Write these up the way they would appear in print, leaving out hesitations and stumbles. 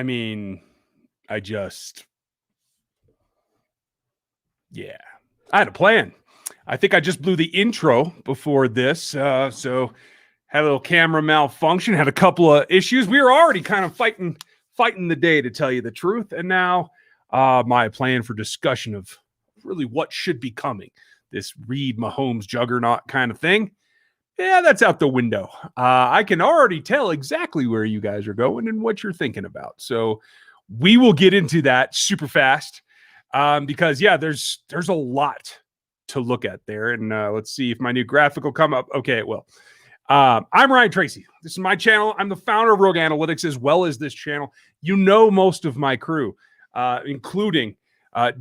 I mean, I just, yeah, I had a plan. I think I just blew the intro before this. So had a little camera malfunction, had a couple of issues. We were already kind of fighting the day, to tell you the truth. And now my plan for discussion of really what should be coming, this Reid Mahomes juggernaut kind of thing, yeah, that's out the window. I can already tell exactly where you guys are going and what you're thinking about. So we will get into that super fast because, yeah, there's a lot to look at there. And let's see if my new graphic will come up. Okay, it will. I'm Ryan Tracy. This is my channel. I'm the founder of Rogue Analytics, as well as this channel. You know most of my crew, including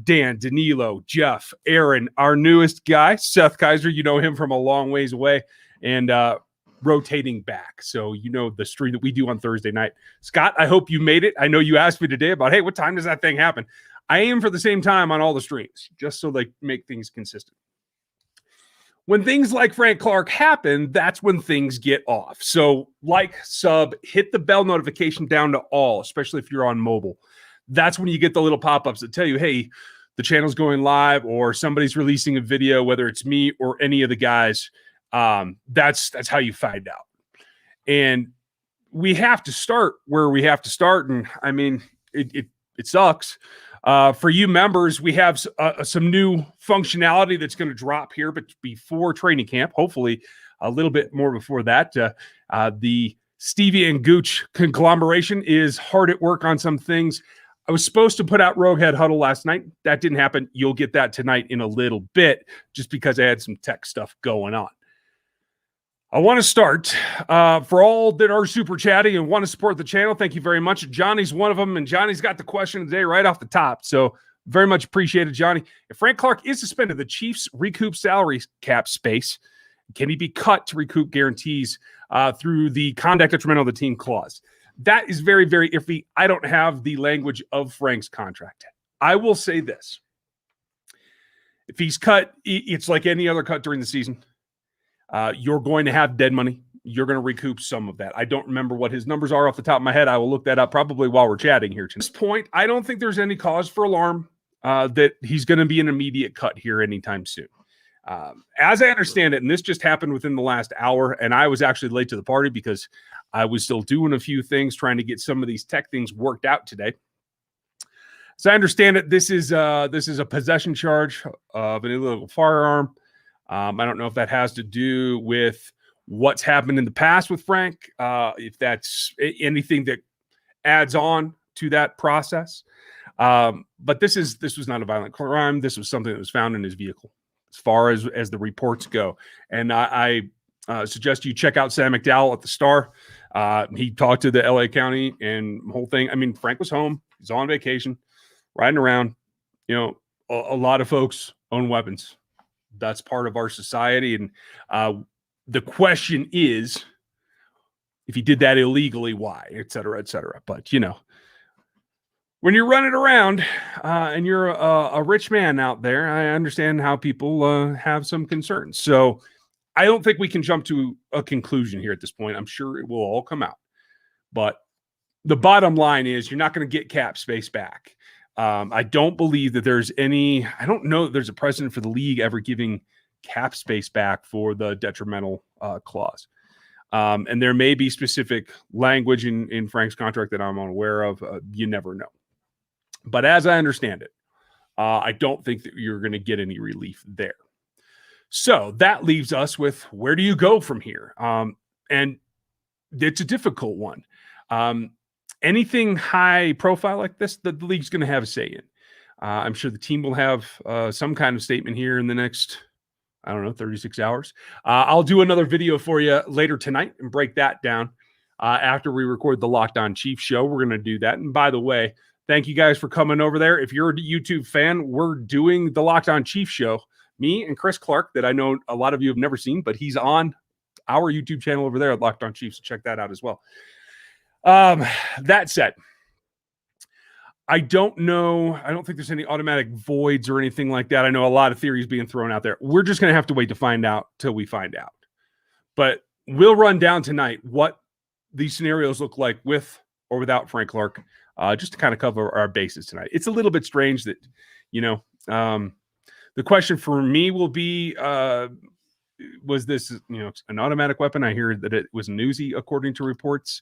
Dan, Danilo, Jeff, Aaron, our newest guy, Seth Kaiser. You know him from a long ways away, and rotating back. So you know the stream that we do on Thursday night. Scott, I hope you made it. I know you asked me today about, hey, what time does that thing happen? I aim for the same time on all the streams, just so they make things consistent. When things like Frank Clark happen, that's when things get off. So like, sub, hit the bell notification down to all, especially if you're on mobile. That's when you get the little pop-ups that tell you, hey, the channel's going live or somebody's releasing a video, whether it's me or any of the guys. That's how you find out. And we have to start where we have to start. And I mean, it sucks. For you members, we have some new functionality that's going to drop here, but before training camp, hopefully a little bit more before that. The Stevie and Gooch conglomeration is hard at work on some things. I was supposed to put out Rogue Head Huddle last night. That didn't happen. You'll get that tonight in a little bit, just because I had some tech stuff going on. I want to start for all that are super chatting and want to support the channel. Thank you very much. Johnny's one of them, and Johnny's got the question today right off the top. So very much appreciated, Johnny. If Frank Clark is suspended, the Chiefs recoup salary cap space. Can he be cut to recoup guarantees through the conduct detrimental to the team clause? That is very, very iffy. I don't have the language of Frank's contract. I will say this. If he's cut, it's like any other cut during the season. You're going to have dead money. You're going to recoup some of that. I don't remember what his numbers are off the top of my head. I will look that up probably while we're chatting here. At this point, I don't think there's any cause for alarm that he's going to be an immediate cut here anytime soon. As I understand it, and this just happened within the last hour, and I was actually late to the party because I was still doing a few things, trying to get some of these tech things worked out today. So I understand it. This is a possession charge of an illegal firearm. I don't know if that has to do with what's happened in the past with Frank, if that's anything that adds on to that process. But this was not a violent crime. This was something that was found in his vehicle, as far as the reports go. And I suggest you check out Sam McDowell at the Star. He talked to the LA County and the whole thing. I mean, Frank was home. He's on vacation, riding around. You know, a lot of folks own weapons. That's part of our society. And the question is, if he did that illegally, why, et cetera, et cetera. But, you know, when you're running around and you're a rich man out there, I understand how people have some concerns. So I don't think we can jump to a conclusion here at this point. I'm sure it will all come out. But the bottom line is you're not going to get cap space back. I don't believe that I don't know that there's a precedent for the league ever giving cap space back for the detrimental clause. And there may be specific language in Frank's contract that I'm unaware of. You never know. But as I understand it, I don't think that you're going to get any relief there. So that leaves us with, where do you go from here? And it's a difficult one. Anything high profile like this, the league's going to have a say in. I'm sure the team will have some kind of statement here in the next, 36 hours. I'll do another video for you later tonight and break that down after we record the Locked On Chiefs show. We're going to do that. And by the way, thank you guys for coming over there. If you're a YouTube fan, we're doing the Locked On Chiefs show. Me and Chris Clark, that I know a lot of you have never seen, but he's on our YouTube channel over there at Locked On Chiefs. So check that out as well. That said, I don't know. I don't think there's any automatic voids or anything like that. I know a lot of theories being thrown out there. We're just going to have to wait to find out till we find out. But we'll run down tonight what these scenarios look like with or without Frank Clark. just to kind of cover our bases tonight. It's a little bit strange that, the question for me will be, was this, an automatic weapon? I hear that it was an Uzi, according to reports.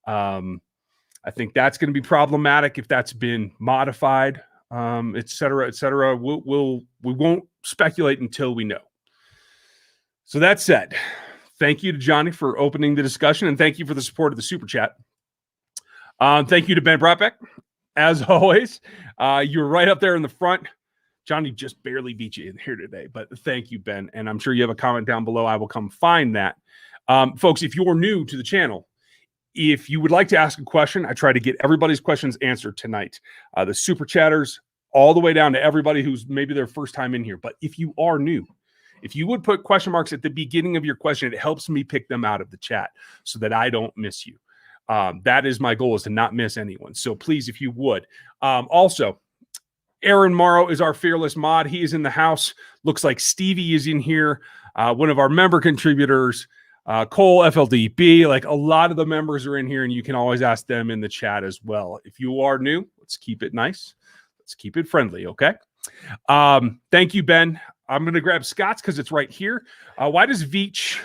I think that's going to be problematic if that's been modified, et cetera, et cetera. We won't speculate until we know. So that said, thank you to Johnny for opening the discussion, and thank you for the support of the Super Chat. Thank you to Ben Bratbeck. As always, you're right up there in the front. Johnny just barely beat you in here today, but thank you, Ben. And I'm sure you have a comment down below. I will come find that. Folks, if you're new to the channel, if you would like to ask a question, I try to get everybody's questions answered tonight. The Super Chatters, all the way down to everybody who's maybe their first time in here. But if you are new, if you would put question marks at the beginning of your question, it helps me pick them out of the chat so that I don't miss you. That is my goal, is to not miss anyone. So please, if you would. Also, Aaron Morrow is our fearless mod. He is in the house. Looks like Stevie is in here. One of our member contributors, Cole, FLDB, like a lot of the members are in here, and you can always ask them in the chat as well. If you are new, let's keep it nice. Let's keep it friendly, okay? Thank you, Ben. I'm going to grab Scott's because it's right here. Why does Veach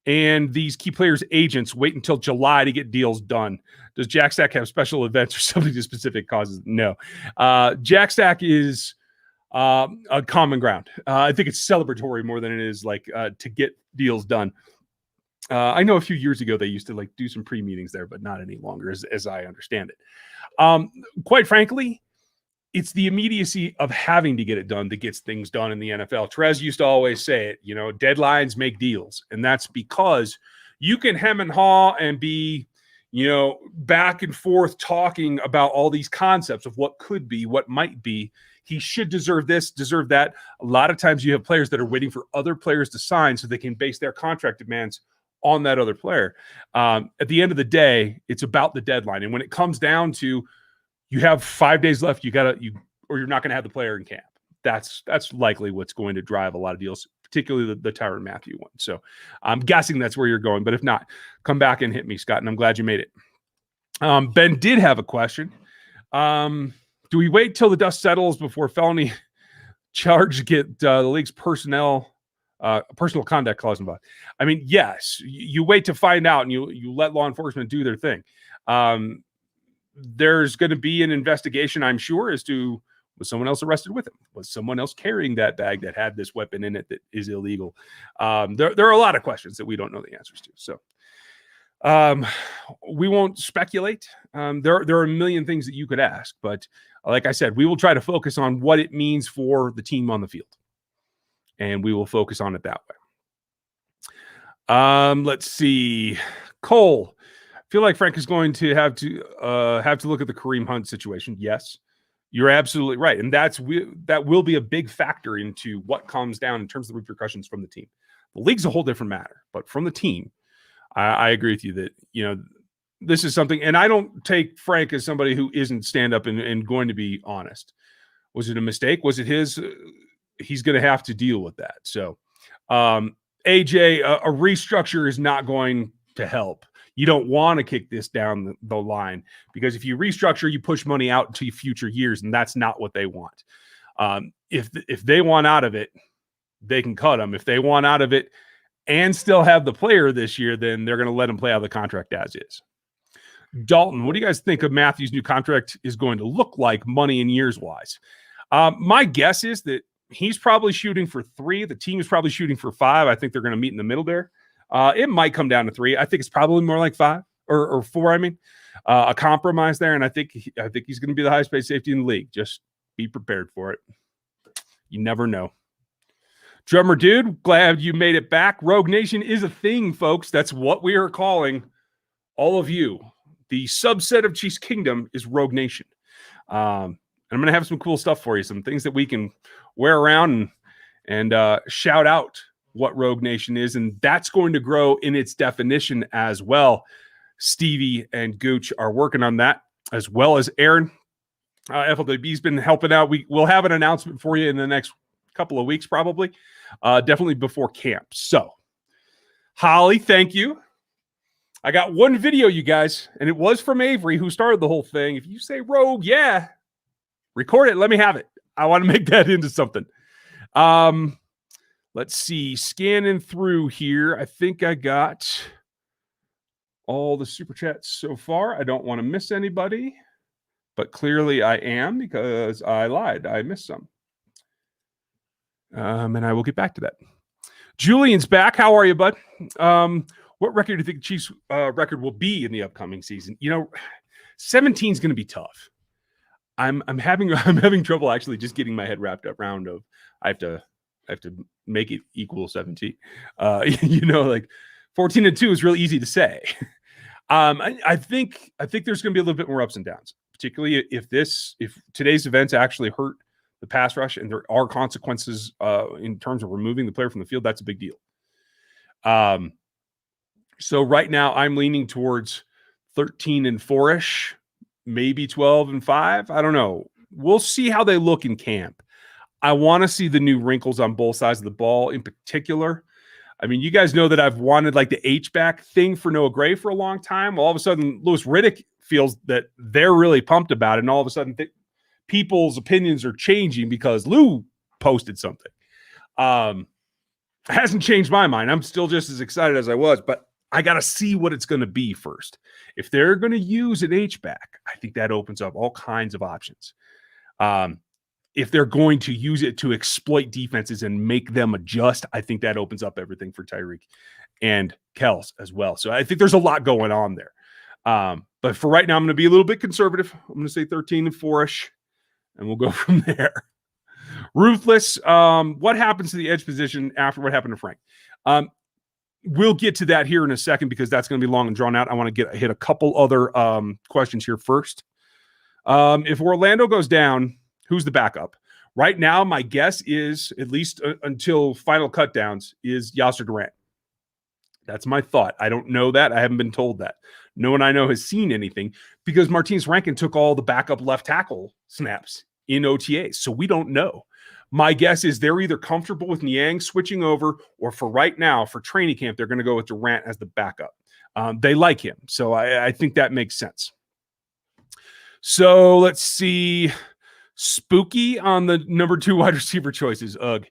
and these key players' agents wait until July to get deals done? Does Jack Stack have special events or something to specific causes? No. Jack Stack is a common ground. I think it's celebratory more than it is like to get deals done. I know a few years ago they used to like do some pre-meetings there, but not any longer, as I understand it. Quite frankly, it's the immediacy of having to get it done that gets things done in the NFL. Trez used to always say it, deadlines make deals. And that's because you can hem and haw and be, back and forth talking about all these concepts of what could be, what might be. He should deserve this, deserve that. A lot of times you have players that are waiting for other players to sign so they can base their contract demands on that other player. At the end of the day, it's about the deadline. And when it comes down to, you have 5 days left, or you're not going to have the player in camp. That's likely what's going to drive a lot of deals, particularly the Tyrann Mathieu one. So I'm guessing that's where you're going. But if not, come back and hit me, Scott, and I'm glad you made it. Ben did have a question. Do we wait till the dust settles before felony charge get the league's personal conduct clause involved? I mean, yes, you wait to find out, and you let law enforcement do their thing. There's going to be an investigation, I'm sure, as to, was someone else arrested with him? Was someone else carrying that bag that had this weapon in it that is illegal? There are a lot of questions that we don't know the answers to. So we won't speculate. There are a million things that you could ask, but like I said, we will try to focus on what it means for the team on the field, and we will focus on it that way. Let's see. Cole, I feel like Frank is going to have to look at the Kareem Hunt situation. Yes, you're absolutely right, and that will be a big factor into what comes down in terms of the repercussions from the team. The league's a whole different matter, but from the team, I agree with you that this is something, and I don't take Frank as somebody who isn't stand up and going to be honest. Was it a mistake? Was it his? He's going to have to deal with that. So, AJ, a restructure is not going to help. You don't want to kick this down the line, because if you restructure, you push money out to future years, and that's not what they want. If they want out of it, they can cut them. If they want out of it and still have the player this year, then they're going to let him play out of the contract as is. Dalton, what do you guys think of Matthew's new contract is going to look like, money and years wise? My guess is that he's probably shooting for 3. The team is probably shooting for 5. I think they're going to meet in the middle there. It might come down to 3. I think it's probably more like 5 or 4. I mean, a compromise there. And I think he's going to be the highest paid safety in the league. Just be prepared for it. You never know. Drummer Dude, glad you made it back. Rogue Nation is a thing, folks. That's what we are calling all of you. The subset of Chiefs Kingdom is Rogue Nation. And I'm going to have some cool stuff for you, some things that we can wear around and shout out what Rogue Nation is, and that's going to grow in its definition as well. Stevie and Gooch are working on that, as well as Aaron. FLWB's been helping out. We'll have an announcement for you in the next couple of weeks, probably. Definitely before camp. So, Holly, thank you. I got one video, you guys, and it was from Avery, who started the whole thing. If you say rogue, yeah, record it. Let me have it. I want to make that into something. Let's see. Scanning through here. I think I got all the super chats so far. I don't want to miss anybody, but clearly I am because I lied. I missed some. And I will get back to that. Julian's back. How are you, bud? What record do you think the Chiefs' record will be in the upcoming season? 17 is going to be tough. I'm having trouble actually just getting my head wrapped up around of I have to make it equal 17. Like 14-2 is really easy to say. I think there's going to be a little bit more ups and downs, particularly if today's events actually hurt the pass rush and there are consequences in terms of removing the player from the field. That's a big deal. So right now I'm leaning towards 13-4-ish, maybe 12-5. I don't know. We'll see how they look in camp. I want to see the new wrinkles on both sides of the ball in particular. I mean, you guys know that I've wanted like the H-back thing for Noah Gray for a long time. All of a sudden, Louis Riddick feels that they're really pumped about it. And all of a sudden, people's opinions are changing because Lou posted something. It hasn't changed my mind. I'm still just as excited as I was, but I got to see what it's going to be first. If they're going to use an H-back, I think that opens up all kinds of options. If they're going to use it to exploit defenses and make them adjust, I think that opens up everything for Tyreek and Kels as well. So I think there's a lot going on there. But for right now, I'm going to be a little bit conservative. I'm going to say 13-4-ish, and we'll go from there. Ruthless. What happens to the edge position after what happened to Frank? We'll get to that here in a second because that's going to be long and drawn out. I want to hit a couple other questions here first. If Orlando goes down, who's the backup? Right now, my guess is, at least until final cutdowns, is Yasser Durant. That's my thought. I don't know that. I haven't been told that. No one I know has seen anything because Martinez Rankin took all the backup left tackle snaps in OTAs, so we don't know. My guess is they're either comfortable with Niang switching over, or for right now, for training camp, they're going to go with Durant as the backup. They like him, so I think that makes sense. So let's see. Spooky on the number 2 wide receiver choices. Ugh.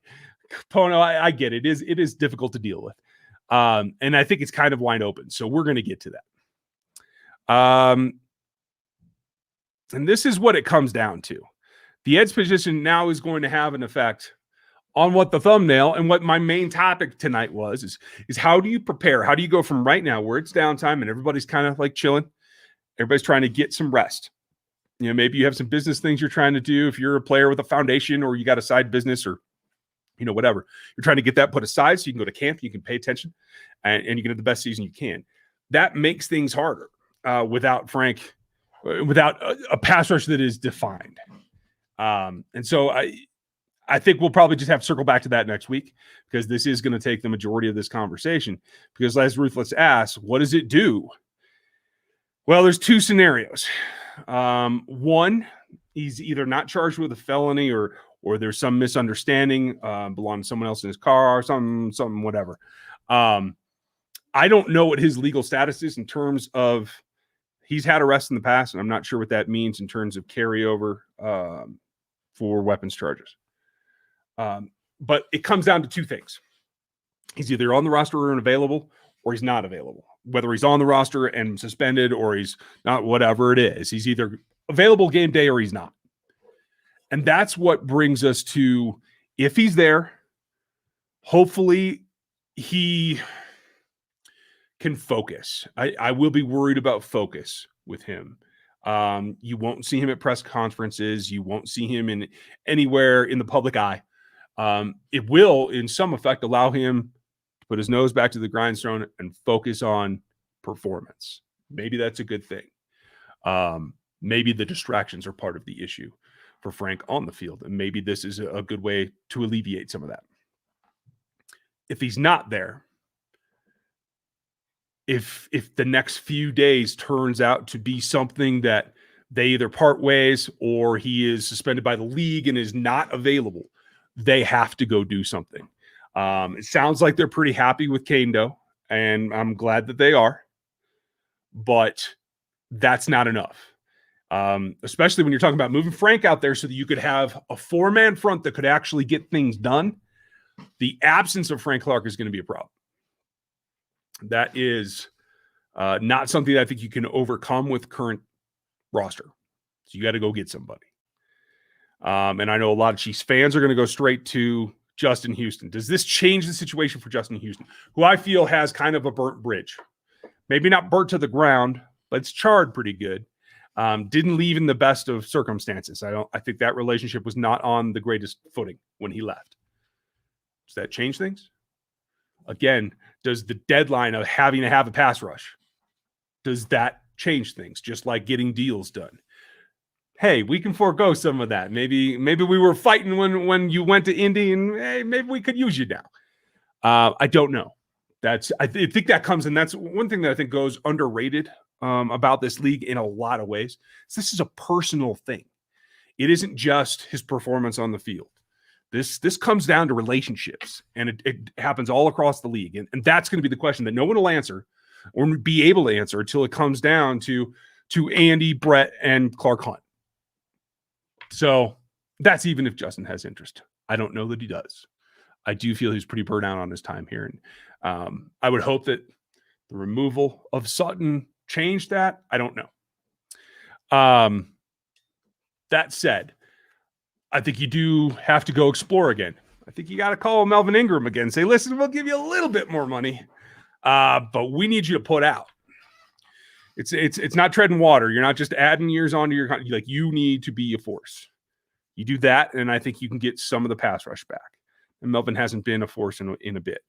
Pono, I get it. It is difficult to deal with. And I think it's kind of wide open. So we're going to get to that. And this is what it comes down to. The edge position now is going to have an effect on what the thumbnail and what my main topic tonight is how do you prepare? How do you go from right now where it's downtime and everybody's kind of like chilling? Everybody's trying to get some rest. Maybe you have some business things you're trying to do. If you're a player with a foundation or you got a side business or, whatever, you're trying to get that put aside so you can go to camp, you can pay attention, and you can have the best season you can. That makes things harder without a pass rush that is defined. And so I think we'll probably just have to circle back to that next week because this is going to take the majority of this conversation. Because as Ruthless asks, what does it do? Well, there's 2 scenarios. One, he's either not charged with a felony or there's some misunderstanding, belonging to someone else in his car or something, whatever. I don't know what his legal status is in terms of he's had arrests in the past, and I'm not sure what that means in terms of carryover for weapons charges. But it comes down to 2 things. He's either on the roster or unavailable, or he's not available. Whether he's on the roster and suspended or he's not, whatever it is, he's either available game day or he's not. And that's what brings us to, if he's there, hopefully he can focus. I will be worried about focus with him. You won't see him at press conferences. You won't see him in anywhere in the public eye. It will, in some effect, allow him to put his nose back to the grindstone and focus on performance. Maybe that's a good thing. Maybe the distractions are part of the issue for Frank on the field, and maybe this is a good way to alleviate some of that. If he's not there, if the next few days turns out to be something that they either part ways or he is suspended by the league and is not available, they have to go do something. It sounds like they're pretty happy with Kendo, and I'm glad that they are. but that's not enough. Especially when you're talking about moving Frank out there so that you could have a 4-man front that could actually get things done. The absence of Frank Clark is going to be a problem. That is not something that I think you can overcome with current roster. So you got to go get somebody. And I know a lot of Chiefs fans are going to go straight to Justin Houston. Does this change the situation for Justin Houston, who I feel has kind of a burnt bridge? Maybe not burnt to the ground, but it's charred pretty good. Didn't leave in the best of circumstances. I think that relationship was not on the greatest footing when he left. Does that change things? Again, does the deadline of having to have a pass rush, does that change things? Just like getting deals done. Hey, we can forego some of that. Maybe we were fighting when you went to Indy, and hey, maybe we could use you now. I don't know. I think that comes in. That's one thing that I think goes underrated about this league in a lot of ways. This is a personal thing. It isn't just his performance on the field. This comes down to relationships, and it happens all across the league. And that's going to be the question that no one will answer or be able to answer until it comes down to Andy, Brett, and Clark Hunt. So that's even if Justin has interest. I don't know that he does. I do feel he's pretty burnt out on his time here. And I would hope that the removal of Sutton changed that. I don't know. That said, I think you do have to go explore again. I think you got to call Melvin Ingram again and say, listen, we'll give you a little bit more money, but we need you to put out. It's not treading water. You're not just adding years onto your – like, you need to be a force. You do that, and I think you can get some of the pass rush back. And Melvin hasn't been a force in a bit.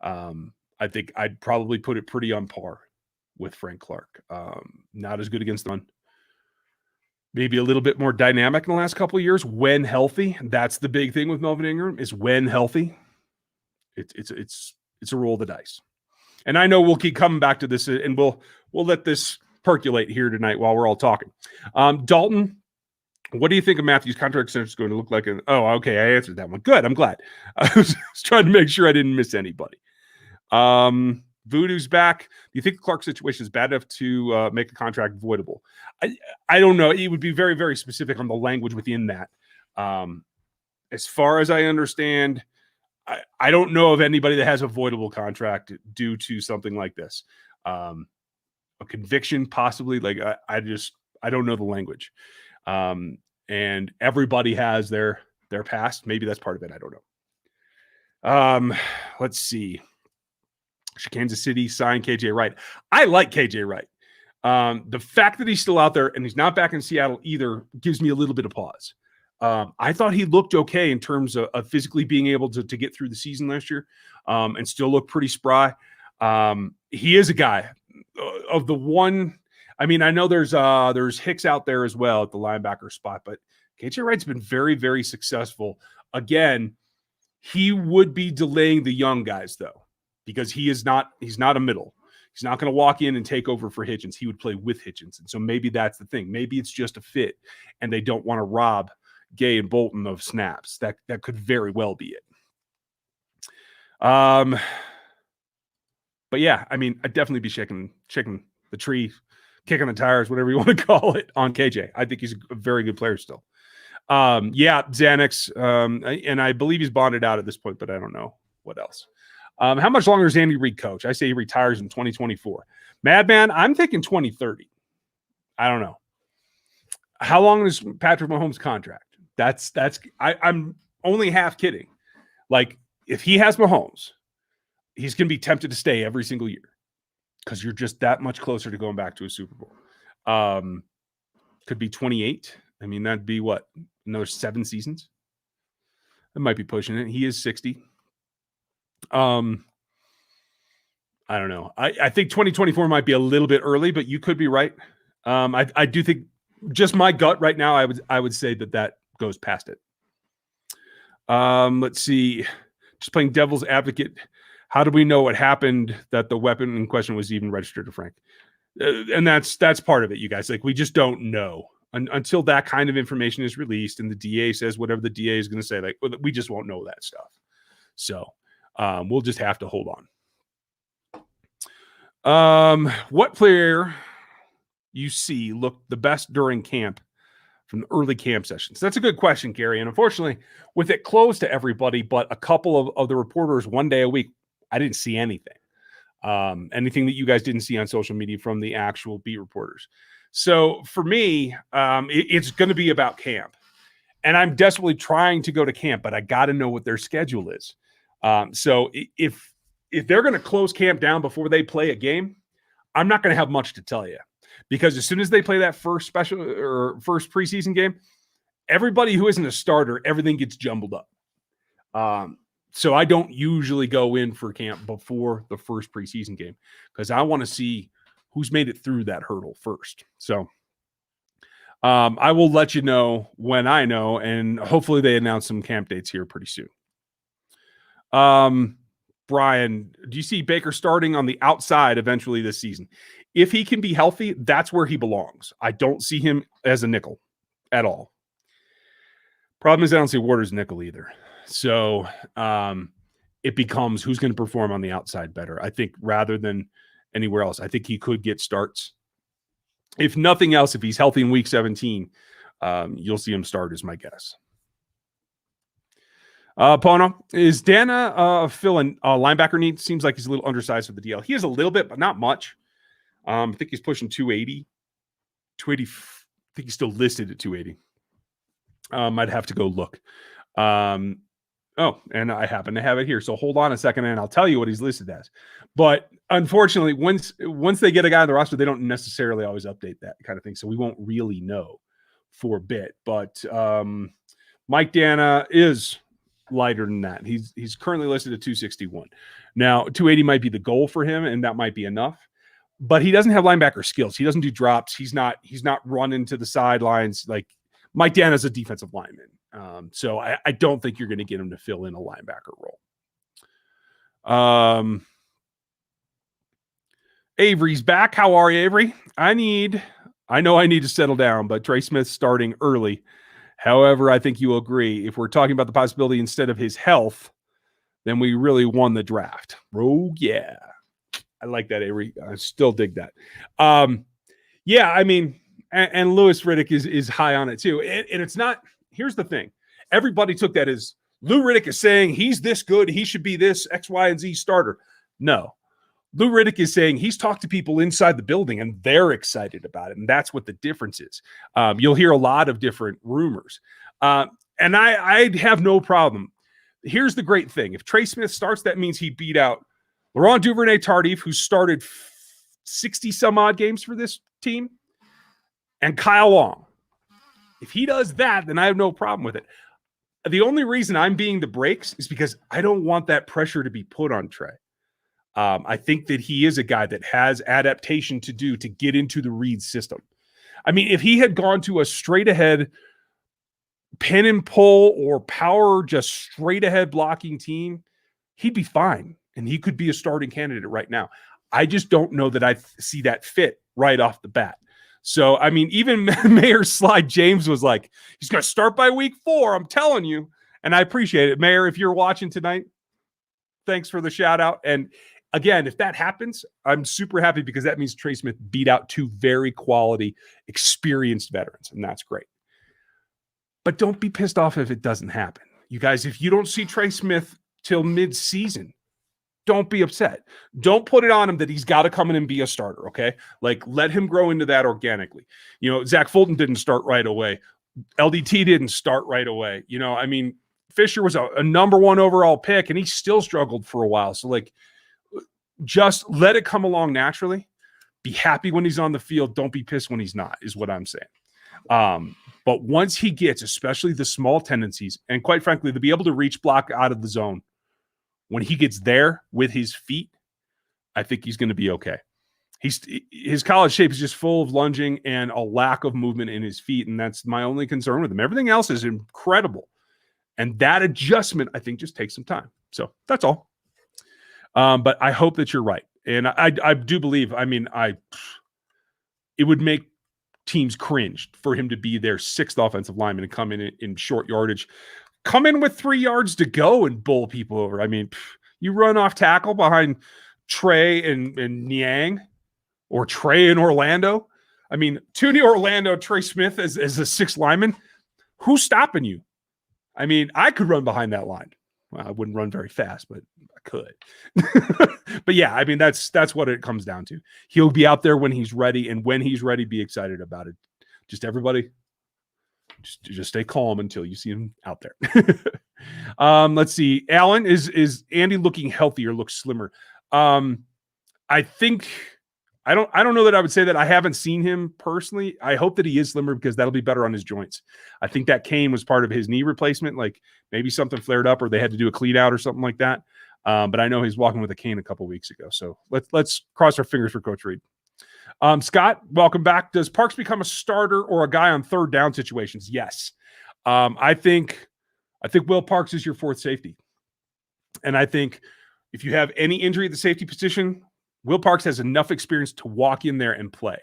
I think I'd probably put it pretty on par with Frank Clark. Not as good against the run. Maybe a little bit more dynamic in the last couple of years when healthy. That's the big thing with Melvin Ingram is when healthy. It's a roll of the dice. And I know we'll keep coming back to this, and we'll let this percolate here tonight while we're all talking. Dalton, what do you think of Matthew's contract extension is going to look like? Okay, I answered that one. Good, I'm glad. I was trying to make sure I didn't miss anybody. Voodoo's back. Do you think the Clark situation is bad enough to make the contract voidable? I don't know. It would be very, very specific on the language within that. As far as I understand, I don't know of anybody that has a voidable contract due to something like this. A conviction, possibly. Like I don't know the language. And everybody has their past. Maybe that's part of it. I don't know. Let's see. Kansas City signed KJ Wright. I like KJ Wright. The fact that he's still out there and he's not back in Seattle either gives me a little bit of pause. I thought he looked okay in terms of physically being able to get through the season last year and still look pretty spry. He is a guy of the one. I mean, I know there's Hicks out there as well at the linebacker spot, but KJ Wright's been very, very successful. Again, he would be delaying the young guys though, because he's not a middle. He's not going to walk in and take over for Hitchens. He would play with Hitchens. And so maybe that's the thing. Maybe it's just a fit and they don't want to rob Gay and Bolton of snaps. That could very well be it. But yeah, I mean, I'd definitely be shaking the tree, kicking the tires, whatever you want to call it, on KJ. I think he's a very good player still. Yeah, Xanax, and I believe he's bonded out at this point, but I don't know what else. How much longer does Andy Reid coach? I say he retires in 2024. Madman, I'm thinking 2030. I don't know. How long is Patrick Mahomes' contract? I'm only half kidding. Like, if he has Mahomes, he's going to be tempted to stay every single year because you're just that much closer to going back to a Super Bowl. Could be 28. I mean, that'd be what? Another 7 seasons? That might be pushing it. He is 60. I don't know. I think 2024 might be a little bit early, but you could be right. I do think, just my gut right now, I would say that goes past it. Let's see. Just playing devil's advocate. How do we know what happened that the weapon in question was even registered to Frank? And that's part of it, you guys. Like, we just don't know until that kind of information is released and the DA says whatever the DA is going to say. Like, we just won't know that stuff. So we'll just have to hold What player you see looked the best during camp from the early camp sessions? That's a good question, Gary. And unfortunately, with it closed to everybody, but a couple of the reporters one day a week, I didn't see anything. Anything that you guys didn't see on social media from the actual beat reporters. So for me, it's going to be about camp. And I'm desperately trying to go to camp, but I got to know what their schedule is. So if they're going to close camp down before they play a game, I'm not going to have much to tell you, because as soon as they play that first special or first preseason game, everybody who isn't a starter, everything gets jumbled up. So I don't usually go in for camp before the first preseason game, because I want to see who's made it through that hurdle first. So I will let you know when I know, and hopefully they announce some camp dates here pretty soon. Brian, do you see Baker starting on the outside eventually this season? If he can be healthy, that's where he belongs. I don't see him as a nickel at all. Problem is I don't see Ward as nickel either. So it becomes who's going to perform on the outside better, I think, rather than anywhere else. I think he could get starts. If nothing else, if he's healthy in week 17, you'll see him start, is my guess. Pono, is Dana filling linebacker need? Seems like he's a little undersized for the DL. He is a little bit, but not much. I think he's pushing 280. 280. I think he's still listed at 280. I'd have to go look. Oh, and I happen to have it here. So hold on a second, and I'll tell you what he's listed as. But unfortunately, once they get a guy on the roster, they don't necessarily always update that kind of thing. So we won't really know for a bit. But Mike Dana is lighter than that. He's currently listed at 261. Now, 280 might be the goal for him, and that might be enough. But he doesn't have linebacker skills. He doesn't do drops. He's not running to the sidelines. Like Mike Dana's a defensive lineman. So I don't think you're going to get him to fill in a linebacker role. Avery's back. How are you, Avery? I know I need to settle down, but Trey Smith's starting early. However, I think you'll agree, if we're talking about the possibility instead of his health, then we really won the draft. Oh, yeah. I like that, Avery. I still dig that. Yeah, I mean, and Louis Riddick is high on it too. And it's not, here's the thing. Everybody took that as Lou Riddick is saying he's this good, he should be this X, Y, and Z starter. No. Lou Riddick is saying he's talked to people inside the building and they're excited about it. And that's what the difference is. You'll hear a lot of different rumors. And I'd have no problem. Here's the great thing. If Trey Smith starts, that means he beat out Laurent Duvernay-Tardif, who started 60 some odd games for this team, and Kyle Long. If he does that, then I have no problem with it. The only reason I'm being the brakes is because I don't want that pressure to be put on Trey. I think that he is a guy that has adaptation to do to get into the Reid system. I mean, if he had gone to a straight ahead pin and pull or power, just straight ahead blocking team, he'd be fine. And he could be a starting candidate right now. I just don't know that I see that fit right off the bat. So, I mean, even Mayor Slide James was like, he's going to start by week 4. I'm telling you. And I appreciate it. Mayor, if you're watching tonight, thanks for the shout out. And again, if that happens, I'm super happy because that means Trey Smith beat out 2 very quality, experienced veterans. And that's great. But don't be pissed off if it doesn't happen. You guys, if you don't see Trey Smith till mid-season, don't be upset. Don't put it on him that he's got to come in and be a starter, okay? Like, let him grow into that organically. You know, Zach Fulton didn't start right away. LDT didn't start right away. You know, I mean, Fisher was a number 1 overall pick, and he still struggled for a while. So, like, just let it come along naturally. Be happy when he's on the field. Don't be pissed when he's not, is what I'm saying. But once he gets, especially the small tendencies, and quite frankly, to be able to reach block out of the zone, when he gets there with his feet, I think he's going to be okay. His college shape is just full of lunging and a lack of movement in his feet, and that's my only concern with him. Everything else is incredible, and that adjustment, I think, just takes some time. So that's all. But I hope that you're right, and I do believe. I mean, it would make teams cringe for him to be their 6th offensive lineman and come in short yardage. Come in with 3 yards to go and bowl people over. I mean, you run off tackle behind Trey and Niang or Trey in Orlando. I mean, Toonie Orlando, Trey Smith as a sixth lineman. Who's stopping you? I mean, I could run behind that line. Well, I wouldn't run very fast, but I could. But yeah, I mean, that's what it comes down to. He'll be out there when he's ready, and when he's ready, be excited about it. Just everybody, just stay calm until you see him out there. Let's see. Alan, is Andy looking healthier, looks slimmer? I think I don't know that I would say that. I haven't seen him personally. I hope that he is slimmer because that'll be better on his joints. I think that cane was part of his knee replacement. Like maybe something flared up or they had to do a clean out or something like that. But I know he's walking with a cane a couple weeks ago. So let's cross our fingers for Coach Reid. Scott, welcome back. Does Parks become a starter or a guy on third down situations? Yes. I think Will Parks is your fourth safety. And I think if you have any injury at the safety position, Will Parks has enough experience to walk in there and play.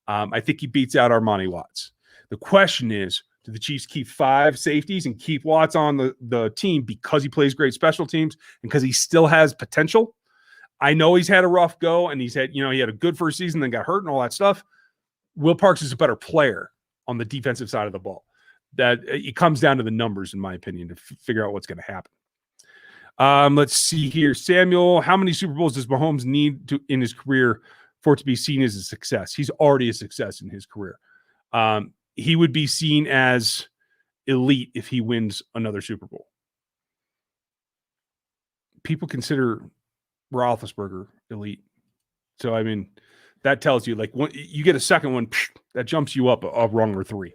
I think he beats out Armani Watts. The question is, do the Chiefs keep 5 safeties and keep Watts on the team because he plays great special teams and because he still has potential? I know he's had a rough go and he had a good first season, then got hurt and all that stuff. Will Parks is a better player on the defensive side of the ball. That it comes down to the numbers, in my opinion, to figure out what's going to happen. Let's see here. Samuel, how many Super Bowls does Mahomes need in his career for it to be seen as a success? He's already a success in his career. He would be seen as elite if he wins another Super Bowl. People consider Roethlisberger elite. So, I mean, that tells you, like, when you get a second one, that jumps you up a rung or 3.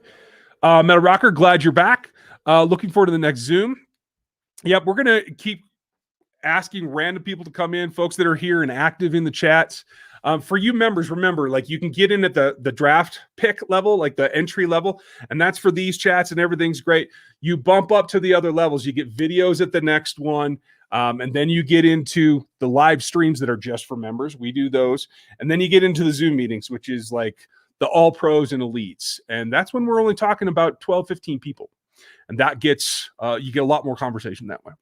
Metal Rocker, glad you're back. Looking forward to the next Zoom. Yep, we're going to keep asking random people to come in, folks that are here and active in the chats. For you members, remember, like, you can get in at the draft pick level, like the entry level, and that's for these chats and everything's great. You bump up to the other levels, you get videos at the next one, and then you get into the live streams that are just for members. We do those. And then you get into the Zoom meetings, which is like the all pros and elites. And that's when we're only talking about 12, 15 people. And that gets, you get a lot more conversation that way.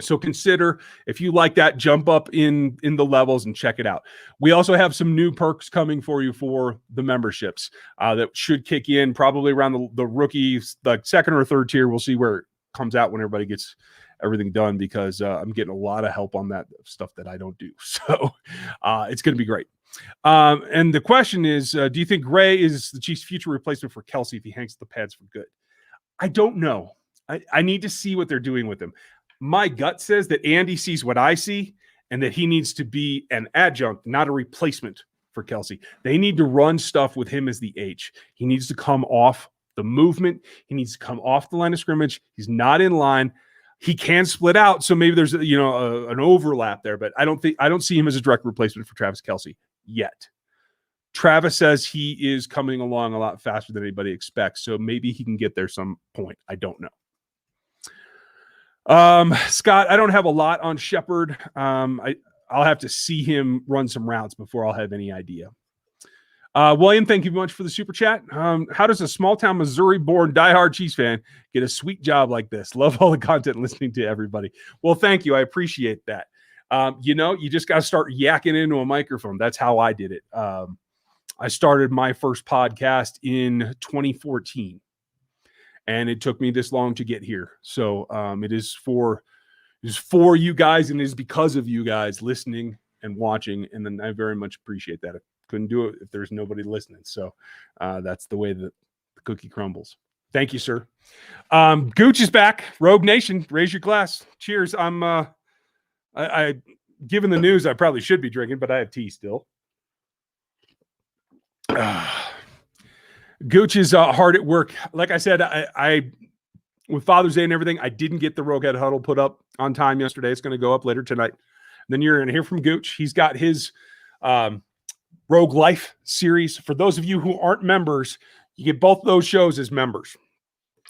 So consider, if you like that, jump up in the levels and check it out. We also have some new perks coming for you for the memberships that should kick in probably around the rookies, the second or third tier. We'll see where it comes out when everybody gets everything done, because I'm getting a lot of help on that stuff that I don't do. So it's going to be great. And the question is, do you think Gray is the Chiefs' future replacement for Kelsey if he hangs the pads for good? I don't know. I need to see what they're doing with him. My gut says that Andy sees what I see and that he needs to be an adjunct, not a replacement for Kelsey. They need to run stuff with him as the H. He needs to come off the movement. He needs to come off the line of scrimmage. He's not in line. He can split out, so maybe there's an overlap there, but I don't see him as a direct replacement for Travis Kelce yet. Travis says he is coming along a lot faster than anybody expects, so maybe he can get there some point. I don't know. Scott, I don't have a lot on Shepard. I'll have to see him run some routes before I'll have any idea. William, thank you very much for the super chat. How does a small town Missouri-born diehard Chiefs fan get a sweet job like this? Love all the content, listening to everybody. Well, thank you. I appreciate that. You just got to start yakking into a microphone. That's how I did it. I started my first podcast in 2014, and it took me this long to get here. So it is for you guys, and it is because of you guys listening and watching, and then I very much appreciate that. I couldn't do it if there's nobody listening. So that's the way that the cookie crumbles. Thank you, sir. Gooch is back. Rogue Nation, raise your glass. Cheers. I given the news, I probably should be drinking, but I have tea still. Gooch is hard at work. Like I said, I with Father's Day and everything, I didn't get the Rogue Head Huddle put up on time yesterday. It's going to go up later tonight. And then you're going to hear from Gooch. He's got his Rogue Life series. For those of you who aren't members, you get both those shows as members.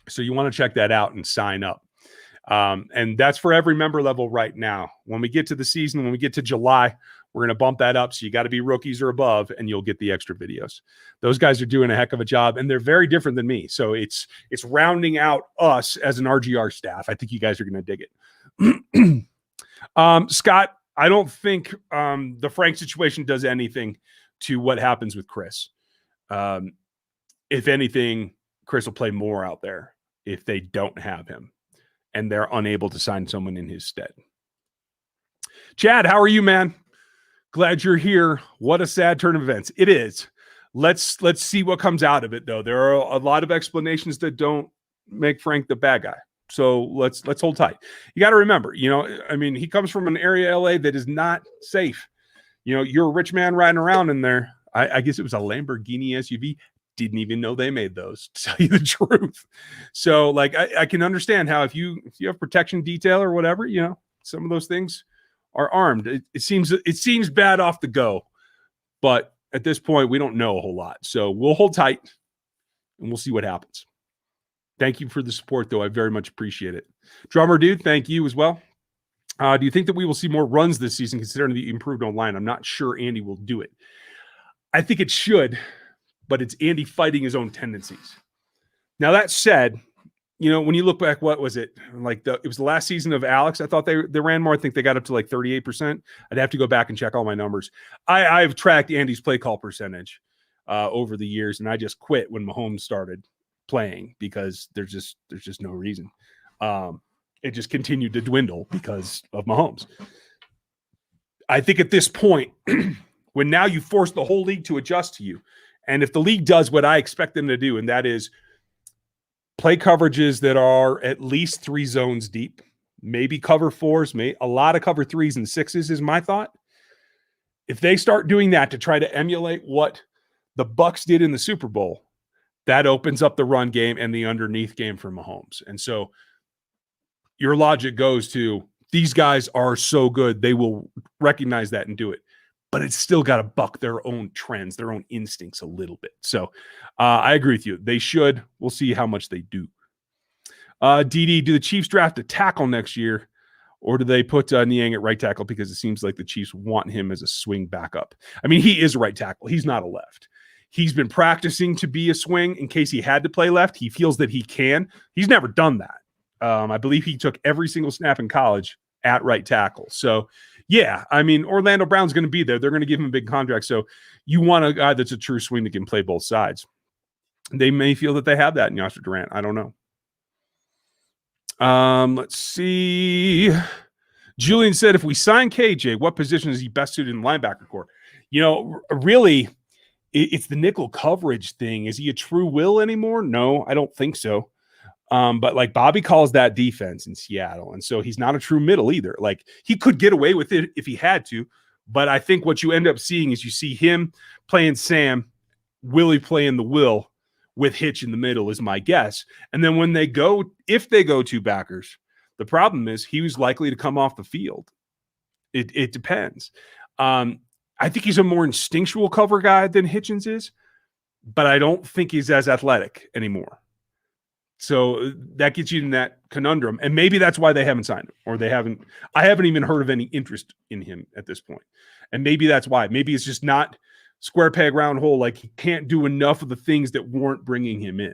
So you want to check that out and sign up. And that's for every member level right now. When we get to the season, when we get to July, we're going to bump that up. So you got to be rookies or above, and you'll get the extra videos. Those guys are doing a heck of a job, and they're very different than me. So it's rounding out us as an RGR staff. I think you guys are going to dig it. Scott, I don't think the Frank situation does anything to what happens with Chris. If anything, Chris will play more out there if they don't have him and they're unable to sign someone in his stead. Chad, how are you, man? Glad you're here. What a sad turn of events. It is. Let's see what comes out of it, though. There are a lot of explanations that don't make Frank the bad guy. So let's hold tight. You got to remember, I mean, he comes from an area, LA, that is not safe. You're a rich man riding around in there. I guess it was a Lamborghini SUV. Didn't even know they made those, to tell you the truth. So, like, I can understand how if you have protection detail or whatever, some of those things are armed. It seems bad off the go, but at this point, we don't know a whole lot. So we'll hold tight and we'll see what happens. Thank you for the support, though. I very much appreciate it. Drummer dude, thank you as well. Do you think that we will see more runs this season considering the improved online? I'm not sure Andy will do it. I think it should, but it's Andy fighting his own tendencies. Now, that said, when you look back, what was it? It was the last season of Alex. I thought they ran more. I think they got up to like 38%. I'd have to go back and check all my numbers. I've tracked Andy's play call percentage over the years, and I just quit when Mahomes started playing because there's just no reason. It just continued to dwindle because of Mahomes. I think at this point, when now you force the whole league to adjust to you, and if the league does what I expect them to do, and that is play coverages that are at least 3 zones deep, maybe cover 4s, a lot of cover 3s and 6s is my thought. If they start doing that to try to emulate what the Bucs did in the Super Bowl, that opens up the run game and the underneath game for Mahomes. And so your logic goes to these guys are so good, they will recognize that and do it. But it's still got to buck their own trends, their own instincts a little bit. So I agree with you. They should. We'll see how much they do. DD, do the Chiefs draft a tackle next year, or do they put Niang at right tackle because it seems like the Chiefs want him as a swing backup? I mean, he is a right tackle. He's not a left. He's been practicing to be a swing in case he had to play left. He feels that he can. He's never done that. I believe he took every single snap in college at right tackle. So, yeah, I mean, Orlando Brown's going to be there. They're going to give him a big contract. So you want a guy that's a true swing that can play both sides. They may feel that they have that in Yasser Durant. I don't know. Let's see. Julian said, if we sign KJ, what position is he best suited in the linebacker core? Really, it's the nickel coverage thing. Is he a true will anymore? No, I don't think so. But like Bobby calls that defense in Seattle. And so he's not a true middle either. Like he could get away with it if he had to. But I think what you end up seeing is you see him playing Sam, Willie playing the Will with Hitch in the middle is my guess. And then if they go 2 backers, the problem is he was likely to come off the field. It depends. I think he's a more instinctual cover guy than Hitchens is, but I don't think he's as athletic anymore. So that gets you in that conundrum. And maybe that's why they haven't signed him, or I haven't even heard of any interest in him at this point. And maybe that's why. Maybe it's just not square peg round hole. Like he can't do enough of the things that weren't bringing him in.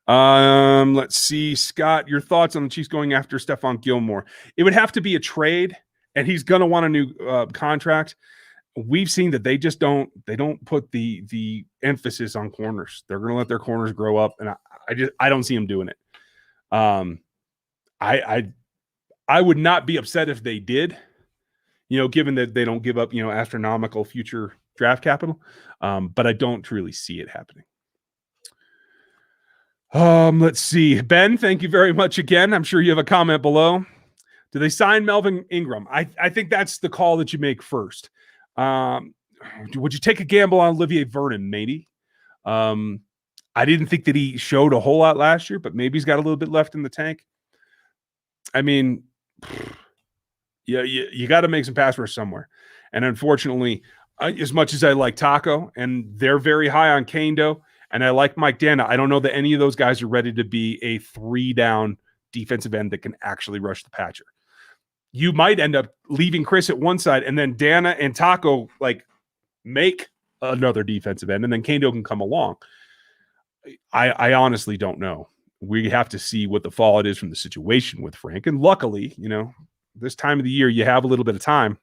Let's see, Scott, your thoughts on the Chiefs going after Stephon Gilmore. It would have to be a trade, and he's going to want a new contract. We've seen that they don't put the emphasis on corners. They're going to let their corners grow up, and I don't see them doing it. I would not be upset if they did, given that they don't give up, astronomical future draft capital. But I don't really see it happening. Let's see. Ben, thank you very much again. I'm sure you have a comment below. Do they sign Melvin Ingram? I think that's the call that you make first. Would you take a gamble on Olivier Vernon? Maybe. I didn't think that he showed a whole lot last year, but maybe he's got a little bit left in the tank. I mean, yeah, you got to make some pass rush somewhere. And unfortunately, as much as I like Taco, and they're very high on Kando, and I like Mike Dana, I don't know that any of those guys are ready to be a 3-down defensive end that can actually rush the patcher. You might end up leaving Chris at one side, and then Dana and Taco make another defensive end, and then Kando can come along. I honestly don't know. We have to see what the fallout is from the situation with Frank. And luckily, this time of the year, you have a little bit of time,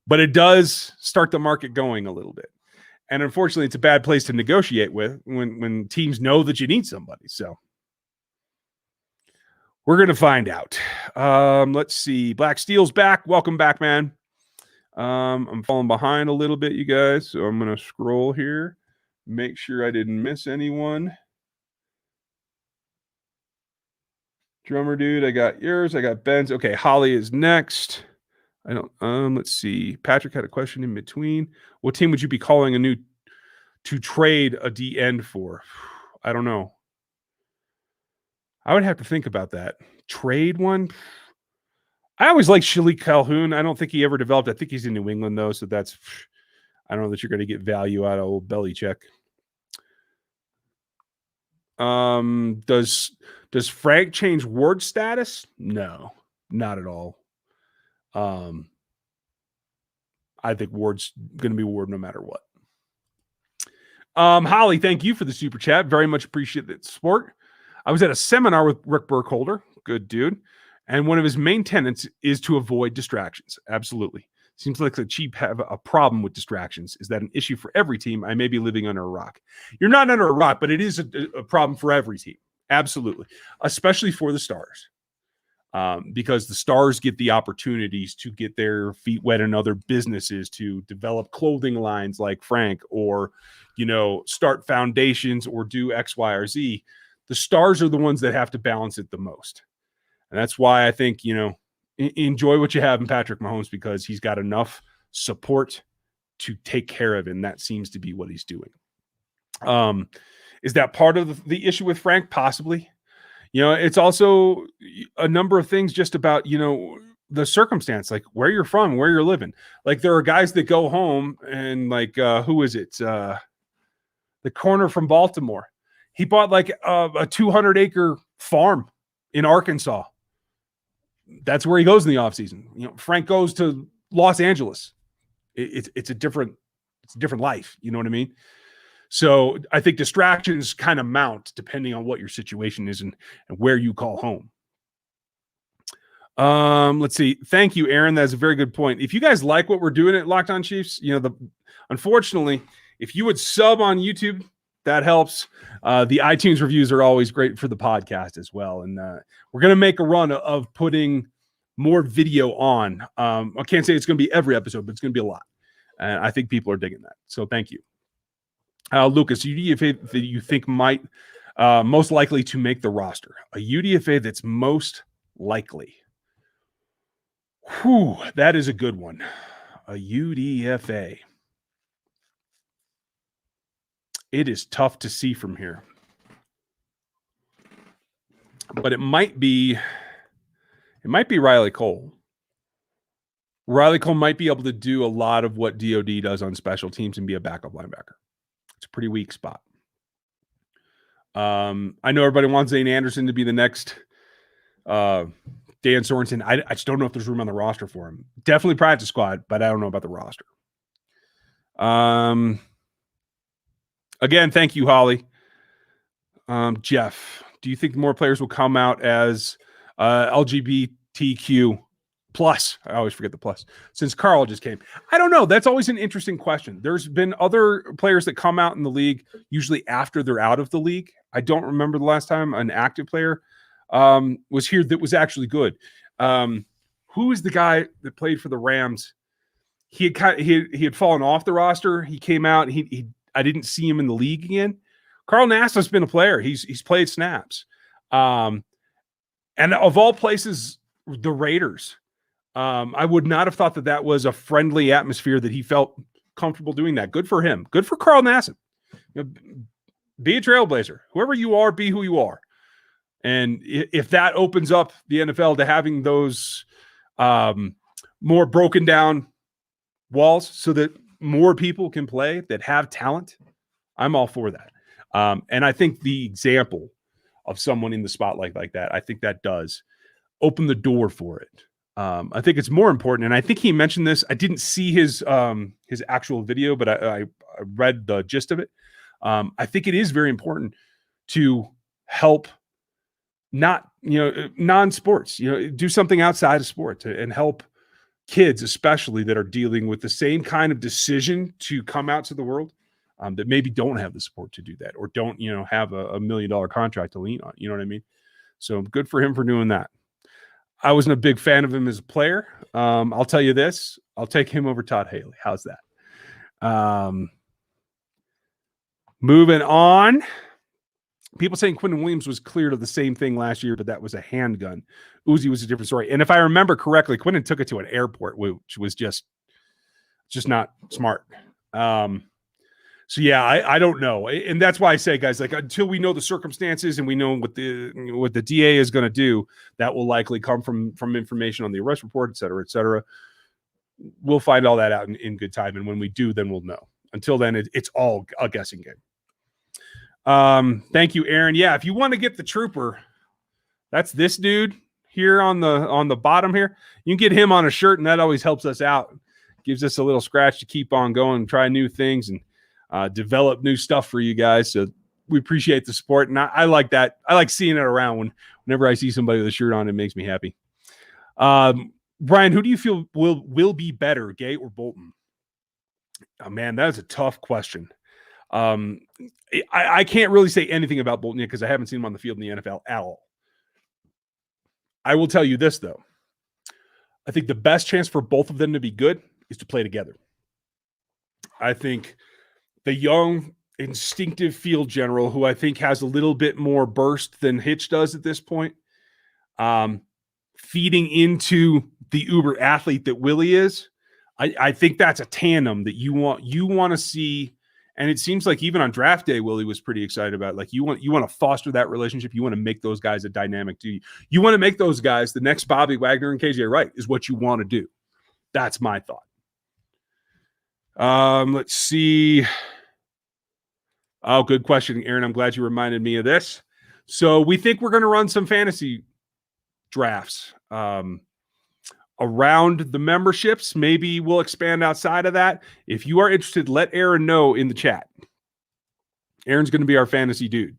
but it does start the market going a little bit. And unfortunately, it's a bad place to negotiate with when teams know that you need somebody. So we're going to find out. Let's see. Black Steel's back. Welcome back, man. I'm falling behind a little bit, you guys. So I'm going to scroll here. Make sure I didn't miss anyone. Drummer dude, I got yours. I got Ben's. Okay, Holly is next. I don't. Let's see. Patrick had a question in between. What team would you be calling to trade a D end for? I don't know. I would have to think about that. Trade one. I always like Shalik Calhoun. I don't think he ever developed. I think he's in New England though, so that's. I don't know that you're going to get value out of old Belichick. Does Frank change Ward's status? No, not at all. I think Ward's going to be Ward no matter what. Holly, thank you for the super chat. Very much appreciate that support. I was at a seminar with Rick Burkholder. Good dude. And one of his main tenets is to avoid distractions. Absolutely. Seems like the Chiefs have a problem with distractions. Is that an issue for every team? I may be living under a rock. You're not under a rock, but it is a problem for every team. Absolutely. Especially for the stars. Because the stars get the opportunities to get their feet wet in other businesses, to develop clothing lines like Frank, or, start foundations or do X, Y, or Z. The stars are the ones that have to balance it the most. And that's why I think, enjoy what you have in Patrick Mahomes, because he's got enough support to take care of it. And that seems to be what he's doing. Is that part of the issue with Frank? Possibly. It's also a number of things just about, the circumstance, like where you're from, where you're living. Like there are guys that go home and like, who is it? The corner from Baltimore. He bought like a 200-acre farm in Arkansas. That's where he goes in the offseason. Frank goes to Los Angeles. It's a different life. You know what I mean? So I think distractions kind of mount depending on what your situation is and where you call home. Let's see. Thank you, Aaron. That's a very good point. If you guys like what we're doing at Locked On Chiefs, unfortunately, if you would sub on YouTube, that helps. The iTunes reviews are always great for the podcast as well. And we're going to make a run of putting more video on. I can't say it's going to be every episode, but it's going to be a lot. And I think people are digging that. So thank you. Lucas, UDFA that you think might most likely to make the roster. A UDFA that's most likely. Whew, that is a good one. A UDFA. It is tough to see from here. But it might be Riley Cole. Riley Cole might be able to do a lot of what DOD does on special teams and be a backup linebacker. It's a pretty weak spot. I know everybody wants Zane Anderson to be the next Dan Sorensen. I just don't know if there's room on the roster for him. Definitely practice squad, but I don't know about the roster. Again, thank you, Holly. Jeff, do you think more players will come out as LGBTQ plus? I always forget the plus. Since Carl just came. I don't know. That's always an interesting question. There's been other players that come out in the league, usually after they're out of the league. I don't remember the last time an active player was here that was actually good. Who is the guy that played for the Rams? He had fallen off the roster. He came out. I didn't see him in the league again. Carl Nassau's been a player. He's played snaps. And of all places, the Raiders. I would not have thought that was a friendly atmosphere, that he felt comfortable doing that. Good for him. Good for Carl Nassau. Be a trailblazer. Whoever you are, be who you are. And if that opens up the NFL to having those more broken down walls so that more people can play that have talent, I'm all for that. And I think the example of someone in the spotlight like that, I think that does open the door for it. I think it's more important. And I think he mentioned this. I didn't see his actual video, but I read the gist of it. I think it is very important to help not, non-sports, do something outside of sport and help kids, especially that are dealing with the same kind of decision to come out to the world, that maybe don't have the support to do that or don't, have a $1 million contract to lean on. You know what I mean? So good for him for doing that. I wasn't a big fan of him as a player. I'll tell you this. I'll take him over Todd Haley. How's that? Moving on. People saying Quinton Williams was cleared of the same thing last year, but that was a handgun. Uzi was a different story. And if I remember correctly, Quinton took it to an airport, which was just not smart. So yeah, I don't know. And that's why I say, guys, like until we know the circumstances and we know what the DA is going to do, that will likely come from information on the arrest report, et cetera, et cetera. We'll find all that out in good time. And when we do, then we'll know. Until then, it's all a guessing game. Thank you, Aaron. Yeah, if you want to get the trooper, that's this dude here on the bottom here. You can get him on a shirt, and that always helps us out. Gives us a little scratch to keep on going, try new things, and develop new stuff for you guys. So we appreciate the support, and I like that. I like seeing it around whenever I see somebody with a shirt on. It makes me happy. Brian, who do you feel will be better, Gay or Bolton? Oh, man, that is a tough question. I can't really say anything about Bolton yet because I haven't seen him on the field in the NFL at all. I will tell you this, though. I think the best chance for both of them to be good is to play together. I think the young, instinctive field general, who I think has a little bit more burst than Hitch does at this point, feeding into the uber athlete that Willie is, I think that's a tandem that you want to see. And it seems like even on draft day, Willie was pretty excited about it. Like you want to foster that relationship. You want to make those guys a dynamic duo. You want to make those guys the next Bobby Wagner and KJ Wright is what you want to do. That's my thought. Let's see. Oh, good question, Aaron. I'm glad you reminded me of this. So we think we're going to run some fantasy drafts around the memberships. Maybe we'll expand outside of that. If you are interested, let Aaron know in the chat. Aaron's going to be our fantasy dude.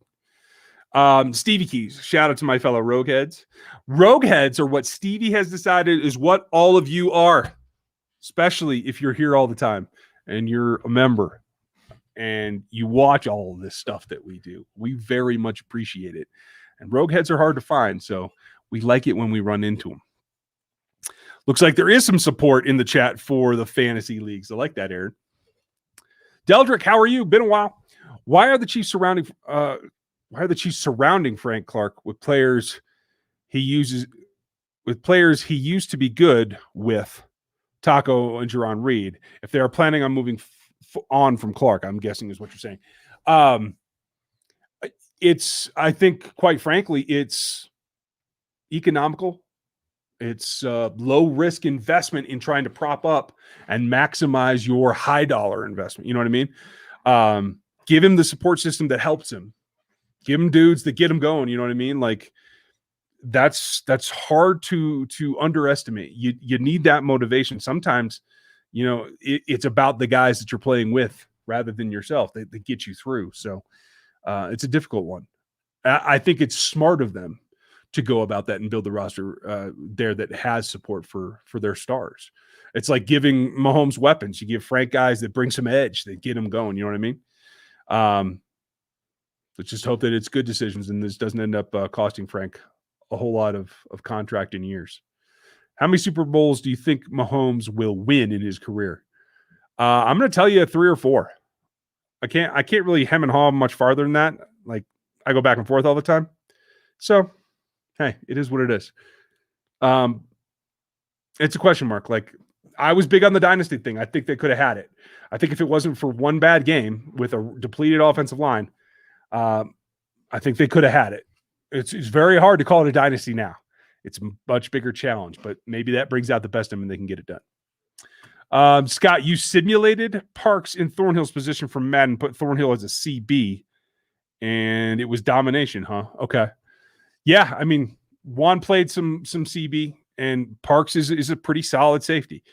Stevie Keys, shout out to my fellow Rogue Heads. Rogue Heads are what Stevie has decided is what all of you are, especially if you're here all the time and you're a member and you watch all of this stuff that we do. We very much appreciate it. And Rogue Heads are hard to find, so we like it when we run into them. Looks like there is some support in the chat for the fantasy leagues. I like that, Aaron. Deldrick, how are you? Been a while. Why are the Chiefs surrounding Frank Clark with players he used to be good with Taco and Jerron Reed? If they are planning on moving on from Clark, I'm guessing is what you're saying. I think, quite frankly, it's economical. It's low risk investment in trying to prop up and maximize your high dollar investment. You know what I mean? Give him the support system that helps him. Give him dudes that get him going. You know what I mean? Like that's hard to underestimate. You need that motivation. Sometimes, it's about the guys that you're playing with rather than yourself that get you through. So it's a difficult one. I think it's smart of them to go about that and build the roster there that has support for their stars. It's like giving Mahomes weapons. You give Frank guys that bring some edge, that get him going. You know what I mean? Let's just hope that it's good decisions and this doesn't end up costing Frank a whole lot of contract in years. How many Super Bowls do you think Mahomes will win in his career? I'm going to tell you 3 or 4. I can't really hem and haw much farther than that. Like I go back and forth all the time. So, hey, it is what it is. It's a question mark. Like I was big on the dynasty thing. I think they could have had it. I think if it wasn't for one bad game with a depleted offensive line, I think they could have had it. It's very hard to call it a dynasty now. It's a much bigger challenge, but maybe that brings out the best of them and they can get it done. Scott, you simulated Parks in Thornhill's position from Madden, put Thornhill as a CB, and it was domination, huh? Okay. Yeah, I mean, Juan played some CB, and Parks is a pretty solid safety.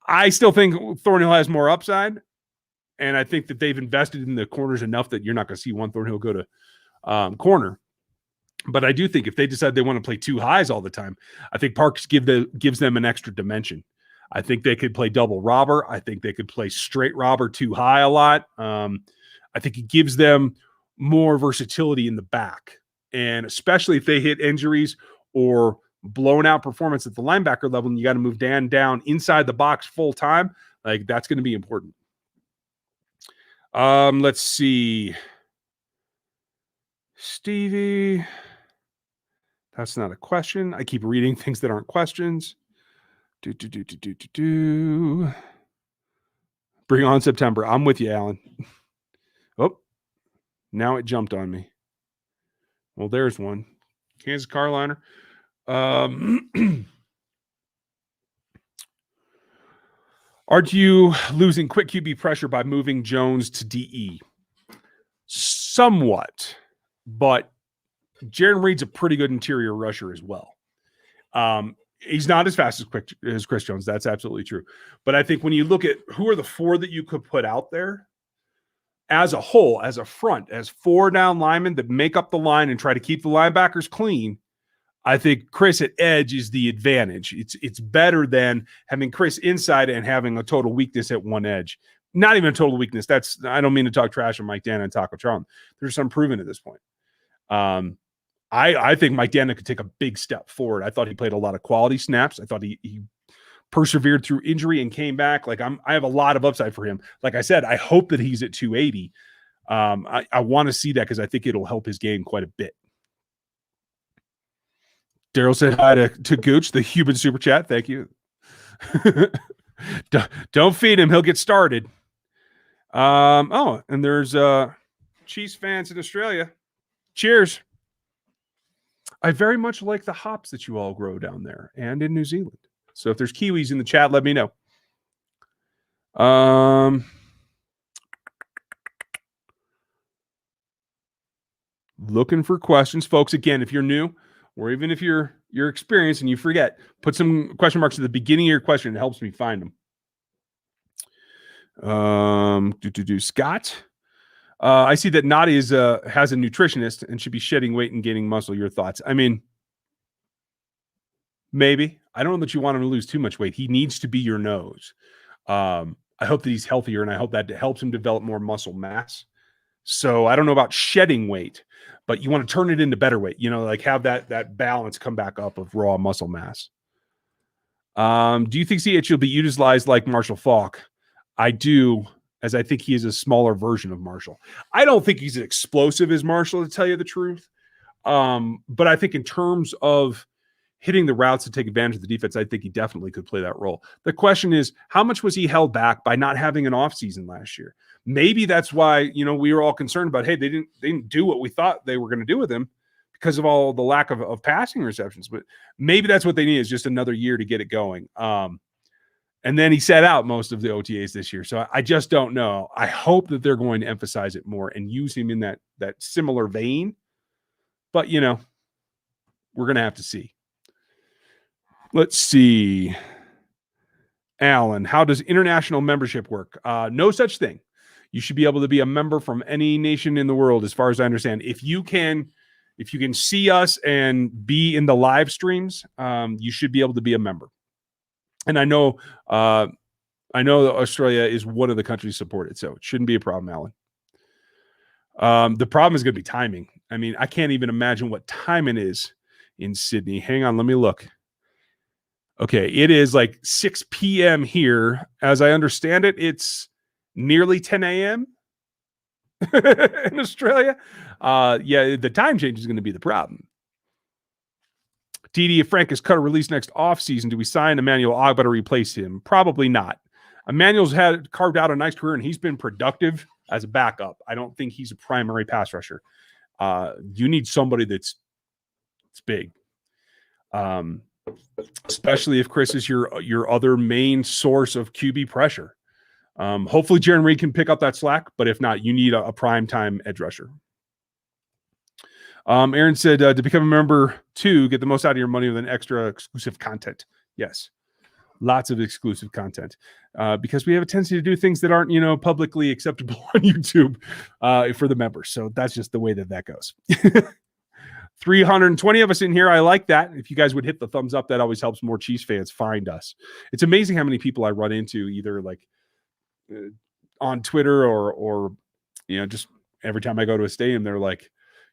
I still think Thornhill has more upside, and I think that they've invested in the corners enough that you're not going to see Juan Thornhill go to corner. But I do think if they decide they want to play two highs all the time, I think Parks gives them an extra dimension. I think they could play double robber. I think they could play straight robber two high a lot. I think it gives them more versatility in the back. And especially if they hit injuries or blown out performance at the linebacker level and you got to move Dan down inside the box full time, like that's going to be important. Let's see. Stevie. That's not a question. I keep reading things that aren't questions. Bring on September. I'm with you, Alan. Oh, now it jumped on me. Well, there's one. Kansas Carolina. Are you losing quick QB pressure by moving Jones to DE? Somewhat, but Jaron Reed's a pretty good interior rusher as well. He's not as fast as Chris Jones. That's absolutely true. But I think when you look at who are the four that you could put out there as a whole, as a front, as four down linemen that make up the line and try to keep the linebackers clean, I think Chris at edge is the advantage. It's better than having Chris inside and having a total weakness at one edge. Not even a total weakness. I don't mean to talk trash on Mike Dana and Taco Charlton. There's some proven at this point. I think Mike Dana could take a big step forward. I thought he played a lot of quality snaps. I thought he persevered through injury and came back. Like I have a lot of upside for him. Like I said, I hope that he's at 280. I want to see that because I think it'll help his game quite a bit. Daryl said hi to Gooch, the human super chat. Thank you. Don't feed him. He'll get started. And there's Chiefs fans in Australia. Cheers. I very much like the hops that you all grow down there and in New Zealand. So if there's Kiwis in the chat, let me know. Looking for questions, folks. Again, if you're new, or even if you're experienced and you forget, put some question marks at the beginning of your question. It helps me find them. Scott. I see that Nadi has a nutritionist and should be shedding weight and gaining muscle. Your thoughts? I mean, maybe. I don't know that you want him to lose too much weight. He needs to be your nose. I hope that he's healthier, and I hope that helps him develop more muscle mass. So I don't know about shedding weight, but you want to turn it into better weight. Like have that balance come back up of raw muscle mass. Do you think CH will be utilized like Marshall Faulk? I do, as I think he is a smaller version of Marshall. I don't think he's as explosive as Marshall, to tell you the truth. But I think in terms of hitting the routes to take advantage of the defense, I think he definitely could play that role. The question is, how much was he held back by not having an offseason last year? Maybe that's why, we were all concerned about, hey, they didn't do what we thought they were going to do with him because of all the lack of passing receptions. But maybe that's what they need, is just another year to get it going. And then he sat out most of the OTAs this year. So I just don't know. I hope that they're going to emphasize it more and use him in that similar vein. But, we're going to have to see. Let's see. Alan, how does international membership work? No such thing. You should be able to be a member from any nation in the world, as far as I understand. If you can see us and be in the live streams, you should be able to be a member. And I know that Australia is one of the countries supported, so it shouldn't be a problem, Alan. The problem is going to be timing. I mean, I can't even imagine what time it is in Sydney. Hang on, let me look. Okay, it is like 6 p.m. here. As I understand it, it's nearly 10 a.m. in Australia. The time change is going to be the problem. DD, if Frank is cut or released next offseason, do we sign Emmanuel Ogbah to replace him? Probably not. Emmanuel's carved out a nice career, and he's been productive as a backup. I don't think he's a primary pass rusher. You need somebody that's big. Especially if Chris is your other main source of QB pressure. Hopefully Jaron Reed can pick up that slack, but if not, you need a prime time edge rusher. Aaron said, to become a member, get the most out of your money with an extra exclusive content. Yes. Lots of exclusive content. Because we have a tendency to do things that aren't, publicly acceptable on YouTube for the members. So that's just the way that goes. 320 of us in here. I like that. If you guys would hit the thumbs up, that always helps more Chiefs fans find us. It's amazing how many people I run into either like on Twitter or just every time I go to a stadium, they're like,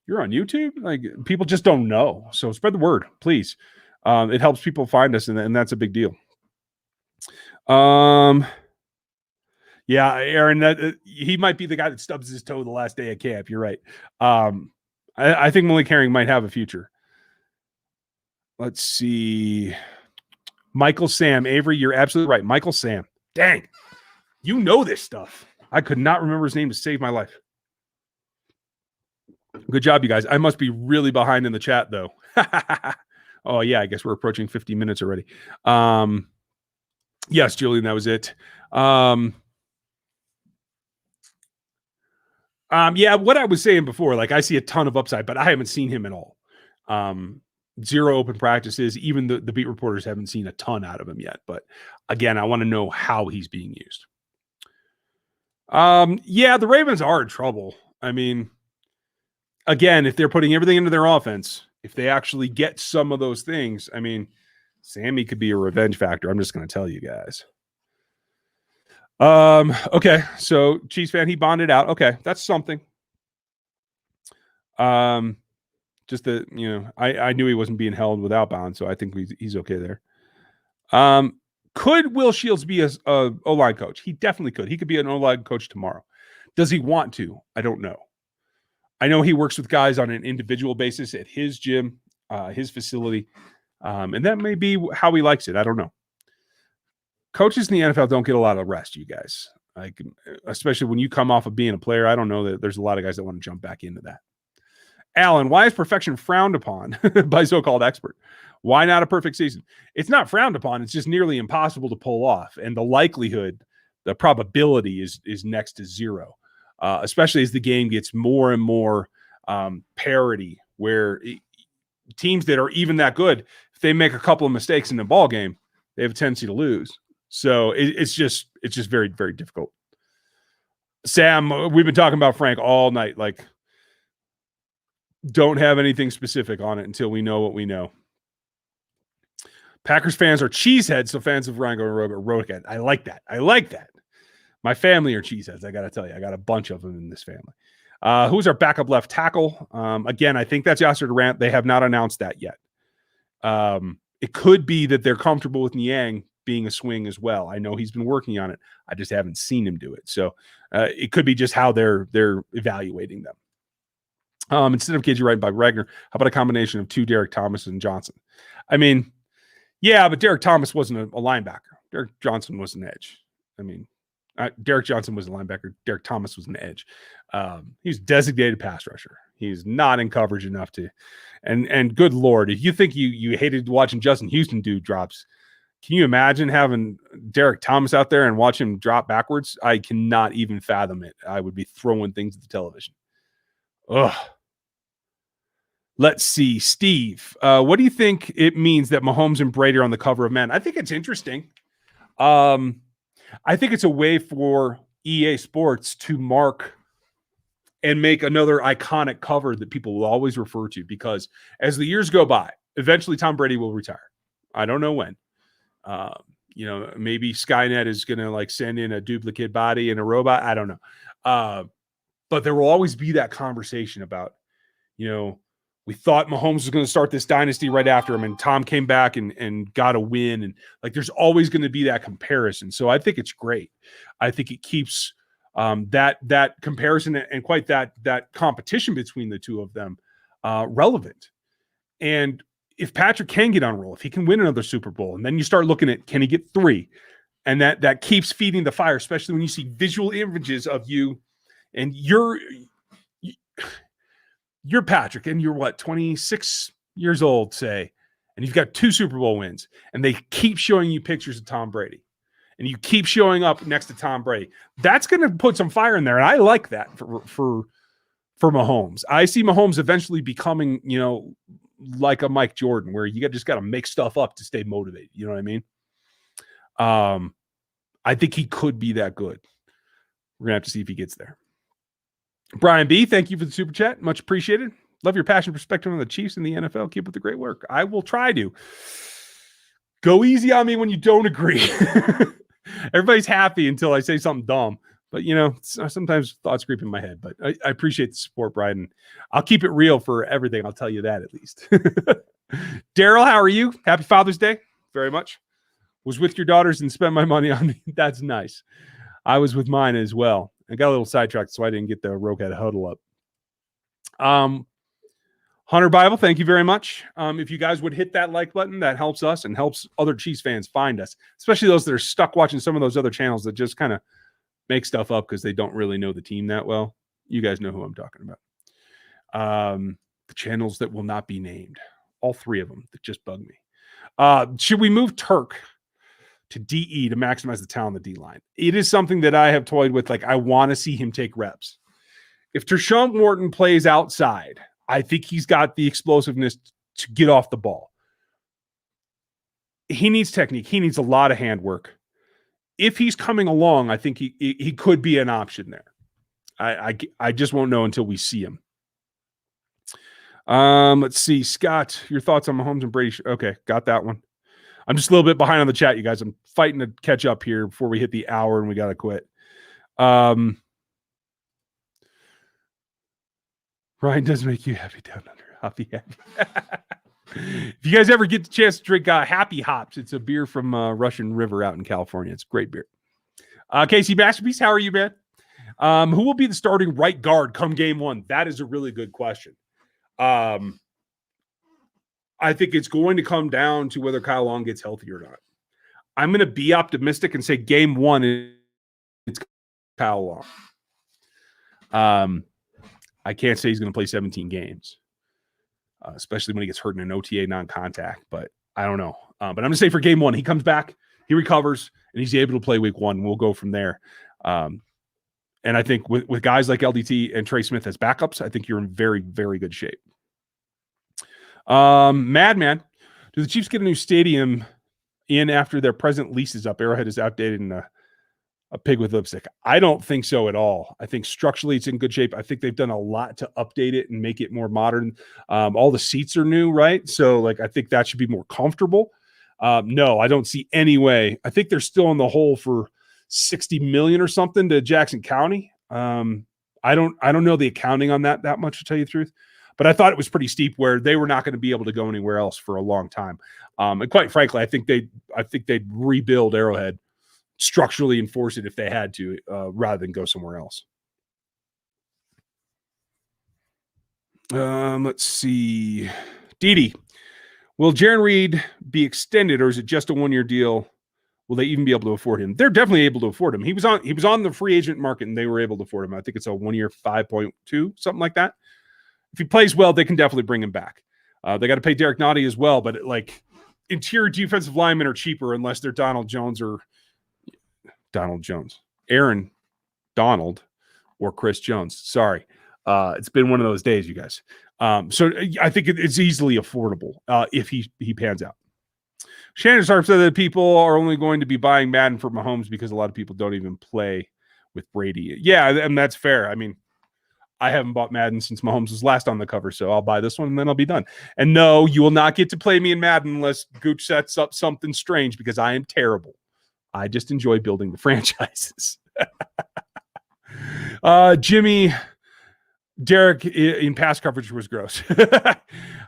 "You're on YouTube?" Like, people just don't know. So spread the word, please. It helps people find us, and that's a big deal. Yeah, Aaron, he might be the guy that stubs his toe the last day of camp. You're right. I think Malik Herring might have a future. Let's see. Michael Sam. Avery, you're absolutely right. Michael Sam. Dang. You know this stuff. I could not remember his name to save my life. Good job, you guys. I must be really behind in the chat, though. Oh, yeah, I guess we're approaching 50 minutes already. Yes, Julian, that was it. Yeah, what I was saying before, like, I see a ton of upside, but I haven't seen him at all. 0 open practices. Even the beat reporters haven't seen a ton out of him yet. But again, I want to know how he's being used. Yeah, the Ravens are in trouble. I mean, again, if they're putting everything into their offense, if they actually get some of those things, I mean, Sammy could be a revenge factor. I'm just going to tell you guys. Okay, so Chiefs fan, he bonded out. Okay, that's something. Just that, I knew he wasn't being held without bond, so I think he's okay there. Could Will Shields be a O-line coach? He definitely could. He could be an O-line coach tomorrow. Does he want to? I don't know. I know he works with guys on an individual basis at his gym, his facility, and that may be how he likes it. I don't know. Coaches in the NFL don't get a lot of rest, you guys. Like, especially when you come off of being a player. I don't know that there's a lot of guys that want to jump back into that. Alan, why is perfection frowned upon by so-called expert? Why not a perfect season? It's not frowned upon. It's just nearly impossible to pull off. And the likelihood, the probability is next to zero, especially as the game gets more and more parity, where teams that are even that good, if they make a couple of mistakes in the ball game, they have a tendency to lose. So it's just very, very difficult. Sam, we've been talking about Frank all night. Like, don't have anything specific on it until we know what we know. Packers fans are cheeseheads, so fans of Ryan going Roadhead. I like that. My family are cheeseheads. I got to tell you, I got a bunch of them in this family. Who's our backup left tackle? Again, I think that's Yasser Durant. They have not announced that yet. It could be that they're comfortable with Niang being a swing as well. I know he's been working on it. I just haven't seen him do it. So it could be just how they're evaluating them. Instead of KG right by Ragnar, how about a combination of 2 Derek Thomas and Johnson? I mean, yeah, but Derek Thomas wasn't a linebacker. Derek Johnson was an edge. I mean, Derek Johnson was a linebacker. Derek Thomas was an edge. He's designated pass rusher. He's not in coverage enough to. And good Lord, if you think you hated watching Justin Houston do drops, can you imagine having Derek Thomas out there and watch him drop backwards? I cannot even fathom it. I would be throwing things at the television. Ugh. Let's see, Steve. What do you think it means that Mahomes and Brady are on the cover of Madden? I think it's interesting. I think it's a way for EA Sports to mark and make another iconic cover that people will always refer to, because as the years go by, eventually Tom Brady will retire. I don't know when. Maybe Skynet is going to send in a duplicate body and a robot. I don't know. But there will always be that conversation about, we thought Mahomes was going to start this dynasty right after him, and Tom came back and got a win. And there's always going to be that comparison. So I think it's great. I think it keeps that comparison and quite that competition between the two of them relevant. And if Patrick can get on a roll, if he can win another Super Bowl, and then you start looking at, can he get 3? And that keeps feeding the fire, especially when you see visual images of you and you're Patrick, and you're 26 years old, say, and you've got 2 Super Bowl wins, and they keep showing you pictures of Tom Brady, and you keep showing up next to Tom Brady. That's going to put some fire in there, and I like that for Mahomes. I see Mahomes eventually becoming, like a Mike Jordan, where you just got to make stuff up to stay motivated. You know what I mean? I think he could be that good. We're going to have to see if he gets there. Brian B., thank you for the super chat. Much appreciated. Love your passion perspective on the Chiefs and the NFL. Keep up the great work. I will try to. Go easy on me when you don't agree. Everybody's happy until I say something dumb. But, sometimes thoughts creep in my head. But I appreciate the support, Brian. I'll keep it real for everything. I'll tell you that at least. Daryl, how are you? Happy Father's Day. Very much. Was with your daughters and spent my money on me. That's nice. I was with mine as well. I got a little sidetracked, so I didn't get the Roquette huddle up. Hunter Bible, thank you very much. If you guys would hit that like button, that helps us and helps other Chiefs fans find us, especially those that are stuck watching some of those other channels that just kind of make stuff up because they don't really know the team that well. You guys know who I'm talking about. The channels that will not be named. All three of them that just bug me. Should we move Turk to DE to maximize the talent of the D-line? It is something that I have toyed with. Like, I want to see him take reps. If Tershawn Wharton plays outside, I think he's got the explosiveness to get off the ball. He needs technique. He needs a lot of handwork. If he's coming along, I think he could be an option there. I just won't know until we see him. Let's see. Scott, your thoughts on Mahomes and Brady? Okay, got that one. I'm just a little bit behind on the chat, you guys. I'm fighting to catch up here before we hit the hour and we got to quit. Ryan does make you happy down under. Happy. If you guys ever get the chance to drink Happy Hops, it's a beer from Russian River out in California. It's a great beer. Casey Masterpiece, how are you, man? Who will be the starting right guard come game one? That is a really good question. I think it's going to come down to whether Kyle Long gets healthy or not. I'm going to be optimistic and say game one, it's Kyle Long. I can't say he's going to play 17 games, especially when he gets hurt in an OTA non-contact, but I don't know. But I'm going to say for game one, he comes back, he recovers, and he's able to play week one. We'll go from there. And I think with guys like LDT and Trey Smith as backups, I think you're in very, very good shape. Madman, do the Chiefs get a new stadium in after their present lease is up? Arrowhead is outdated and a pig with lipstick. I don't think so at all. I think structurally it's in good shape. I think they've done a lot to update it and make it more modern. All the seats are new, right? So I think that should be more comfortable. No, I don't see any way. I think they're still in the hole for $60 million or something to Jackson County. I don't know the accounting on that much, to tell you the truth. But I thought it was pretty steep where they were not going to be able to go anywhere else for a long time. And quite frankly, I think they'd rebuild Arrowhead structurally and force it if they had to, rather than go somewhere else. Let's see. Didi, will Jaron Reed be extended, or is it just a one-year deal? Will they even be able to afford him? They're definitely able to afford him. He was on the free agent market, and they were able to afford him. I think it's a 1 year 5.2, something like that. If he plays well, they can definitely bring him back. They got to pay Derek Nottie as well, but interior defensive linemen are cheaper unless they're Aaron Donald or Chris Jones. Sorry. It's been one of those days, you guys. So I think it's easily affordable if he pans out. Shannon Sharp said that people are only going to be buying Madden for Mahomes because a lot of people don't even play with Brady. Yeah, and that's fair. I mean, I haven't bought Madden since Mahomes was last on the cover, so I'll buy this one and then I'll be done. And no, you will not get to play me in Madden unless Gooch sets up something strange because I am terrible. I just enjoy building the franchises. Jimmy, Derek in pass coverage was gross.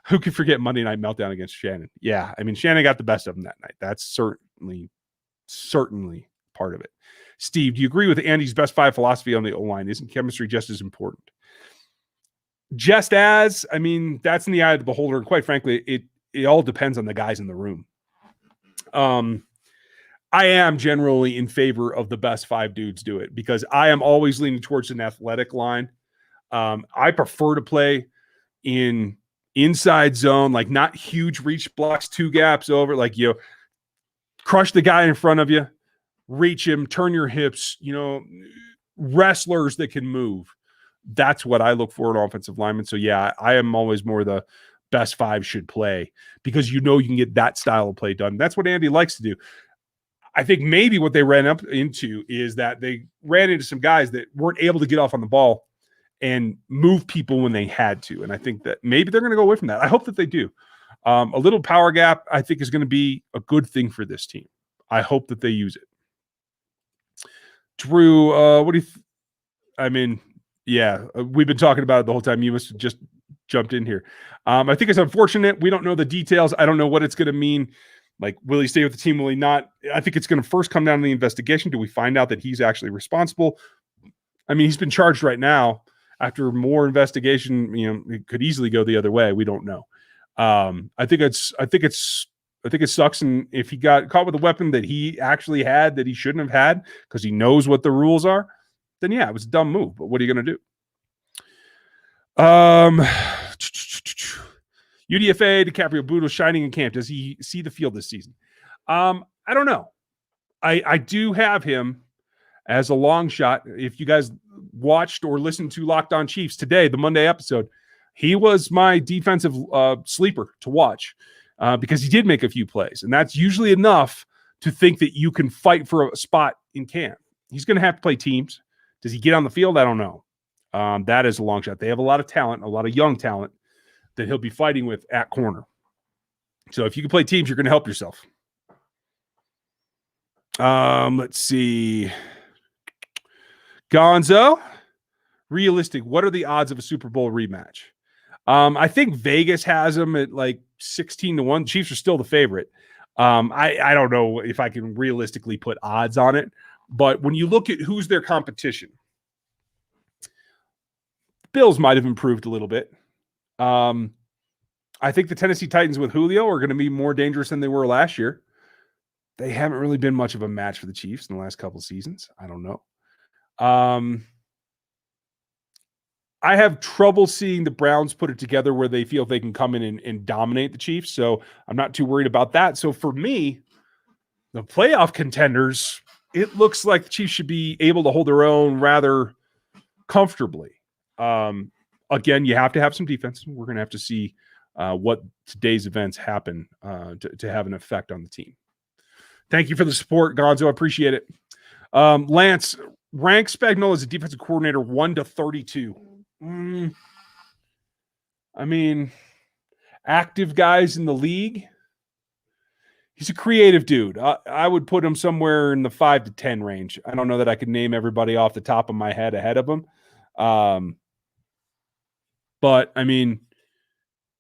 Who could forget Monday Night Meltdown against Shannon? Yeah, I mean, Shannon got the best of him that night. That's certainly part of it. Steve, do you agree with Andy's best five philosophy on the O-line? Isn't chemistry just as important? Just as, I mean, that's in the eye of the beholder. And quite frankly, it all depends on the guys in the room. I am generally in favor of the best five dudes do it because I am always leaning towards an athletic line. I prefer to play in inside zone, like not huge reach blocks, two gaps over, like crush the guy in front of you, reach him, turn your hips, wrestlers that can move. That's what I look for in offensive linemen. So yeah, I am always more the best five should play because you can get that style of play done. That's what Andy likes to do. I think maybe what they ran up into is that they ran into some guys that weren't able to get off on the ball and move people when they had to. And I think that maybe they're going to go away from that. I hope that they do. A little power gap, I think, is going to be a good thing for this team. I hope that they use it. Drew, what do you I mean, yeah, we've been talking about it the whole time. You must have just jumped in here. I think it's unfortunate. We don't know the details. I don't know what it's going to mean. Like, will he stay with the team? Will he not? I think it's going to first come down to the investigation. Do we find out that he's actually responsible? I mean, he's been charged right now. After more investigation, it could easily go the other way. We don't know. I think it sucks. And if he got caught with a weapon that he actually had that he shouldn't have had because he knows what the rules are, then yeah, it was a dumb move. But what are you going to do? UDFA, DiCaprio Budo shining in camp. Does he see the field this season? I don't know. I do have him as a long shot. If you guys watched or listened to Locked On Chiefs today, the Monday episode, he was my defensive sleeper to watch because he did make a few plays. And that's usually enough to think that you can fight for a spot in camp. He's going to have to play teams. Does he get on the field? I don't know. That is a long shot. They have a lot of talent, a lot of young talent that he'll be fighting with at corner. So if you can play teams, you're going to help yourself. Let's see. Gonzo, realistic. What are the odds of a Super Bowl rematch? I think Vegas has them at like 16-1. Chiefs are still the favorite. I don't know if I can realistically put odds on it, but when you look at who's their competition, Bills might have improved a little bit. I think the Tennessee Titans with Julio are going to be more dangerous than they were last year. They haven't really been much of a match for the Chiefs in the last couple of seasons. I don't know. I have trouble seeing the Browns put it together where they feel they can come in and dominate the Chiefs. So I'm not too worried about that. So for me, the playoff contenders, it looks like the Chiefs should be able to hold their own rather comfortably. Again, you have to have some defense. We're going to have to see what today's events happen to have an effect on the team. Thank you for the support, Gonzo. I appreciate it. Lance, rank Spagnuolo as a defensive coordinator 1 to 32. I mean, active guys in the league. He's a creative dude. I would put him somewhere in the 5 to 10 range. I don't know that I could name everybody off the top of my head ahead of him. But, I mean,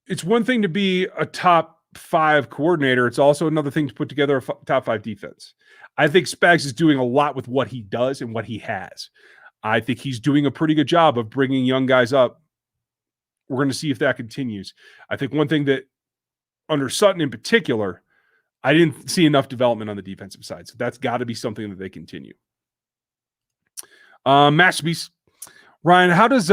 it's one thing to be a top 5 coordinator. It's also another thing to put together a top 5 defense. I think Spags is doing a lot with what he does and what he has. I think he's doing a pretty good job of bringing young guys up. We're going to see if that continues. I think one thing that under Sutton in particular, I didn't see enough development on the defensive side. So that's got to be something that they continue. Masterpiece. Ryan, how does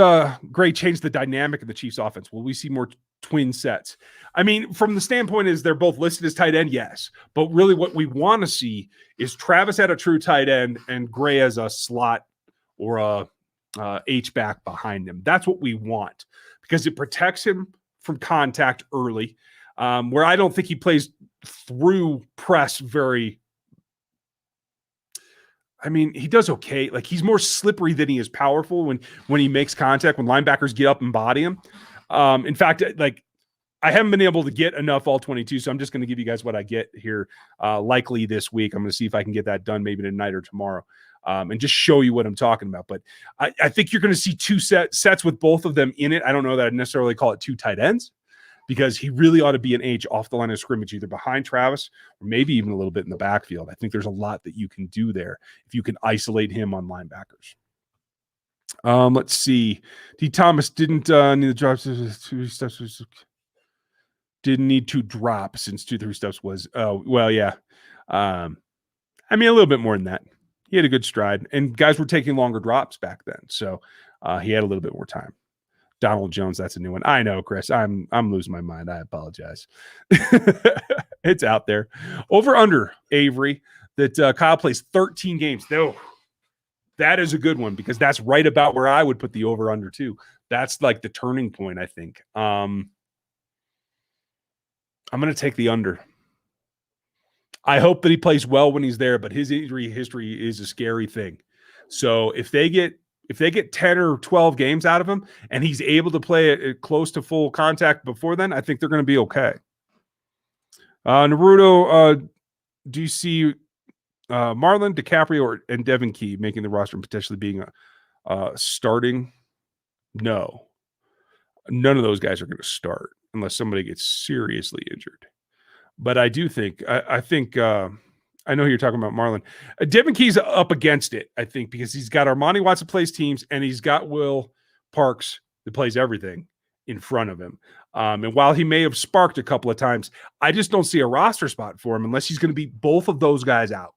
Gray change the dynamic of the Chiefs offense? Will we see more twin sets? I mean, from the standpoint is they're both listed as tight end, yes. But really what we want to see is Travis at a true tight end and Gray as a slot or a H-back behind him. That's what we want because it protects him from contact early, where I don't think he plays through press very – I mean, he does okay. Like, he's more slippery than he is powerful when he makes contact, when linebackers get up and body him. In fact, like, I haven't been able to get enough all 22, so I'm just going to give you guys what I get here likely this week. I'm going to see if I can get that done maybe tonight or tomorrow and just show you what I'm talking about. But I think you're going to see two sets with both of them in it. I don't know that I'd necessarily call it two tight ends because he really ought to be an H off the line of scrimmage, either behind Travis or maybe even a little bit in the backfield. I think there's a lot that you can do there if you can isolate him on linebackers. Let's see. D. Thomas didn't need the drops. 2 steps. Didn't need to drop since 2-3 steps was. Oh, well, yeah. I mean, a little bit more than that. He had a good stride, and guys were taking longer drops back then, so he had a little bit more time. Donald Jones, that's a new one. I know, Chris. I'm losing my mind. I apologize. It's out there. Over under, Avery, that Kyle plays 13 games. No, that is a good one because that's right about where I would put the over under too. That's like the turning point, I think. I'm going to take the under. I hope that he plays well when he's there, but his injury history is a scary thing. So if they get If they get 10 or 12 games out of him and he's able to play it close to full contact before then, I think they're going to be okay. Naruto, do you see Marlon, DiCaprio, and Devin Key making the roster and potentially being starting? No. None of those guys are going to start unless somebody gets seriously injured. But I do think, I think, I know you're talking about Marlon. Devin Key's up against it, I think, because he's got Armani Watts that plays teams and he's got Will Parks that plays everything in front of him. And while he may have sparked a couple of times, I just don't see a roster spot for him unless he's going to beat both of those guys out.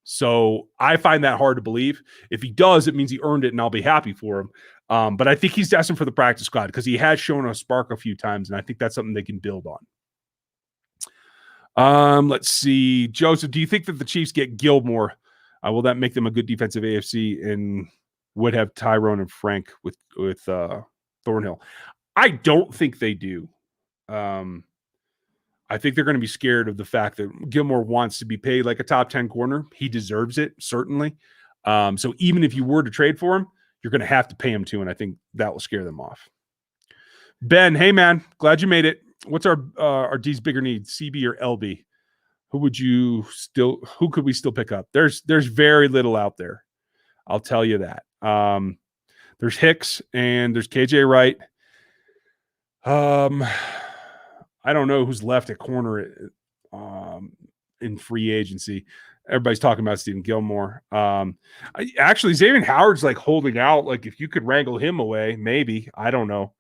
So I find that hard to believe. If he does, it means he earned it, and I'll be happy for him. But I think he's destined for the practice squad because he has shown a spark a few times, and I think that's something they can build on. Let's see. Joseph, do you think that the Chiefs get Gilmore? Will that make them a good defensive AFC and would have Tyrone and Frank with Thornhill? I don't think they do. I think they're going to be scared of the fact that Gilmore wants to be paid like a top 10 corner. He deserves it, certainly. So even if you were to trade for him, you're going to have to pay him too, and I think that will scare them off. Ben, hey, man, glad you made it. What's our D's bigger need, CB or LB? Who could we still pick up? There's very little out there. I'll tell you that. There's Hicks and there's KJ Wright. I don't know who's left at corner in free agency. Everybody's talking about Stephen Gilmore. Actually, Xavier Howard's like holding out. Like if you could wrangle him away, maybe. I don't know.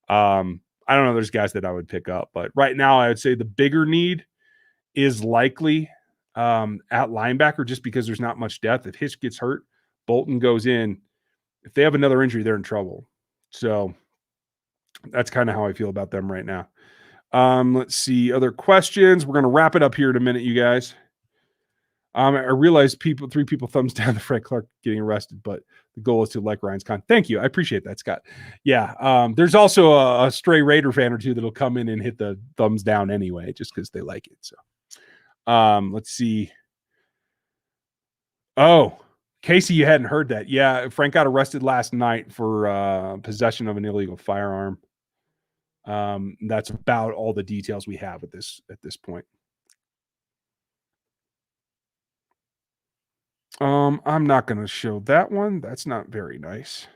I don't know. There's guys that I would pick up, but right now I would say the bigger need is likely at linebacker, just because there's not much depth. If Hitch gets hurt, Bolton goes in. If they have another injury, they're in trouble. So that's kind of how I feel about them right now. Let's see other questions. We're going to wrap it up here in a minute, you guys. I realize three people thumbs down to Frank Clark getting arrested, but the goal is to like Ryan's con. Thank you. I appreciate that, Scott. Yeah. There's also a stray Raider fan or two that'll come in and hit the thumbs down anyway, just because they like it. So, let's see. Oh, Casey, you hadn't heard that. Yeah. Frank got arrested last night for possession of an illegal firearm. That's about all the details we have at this point. I'm not going to show that one. That's not very nice.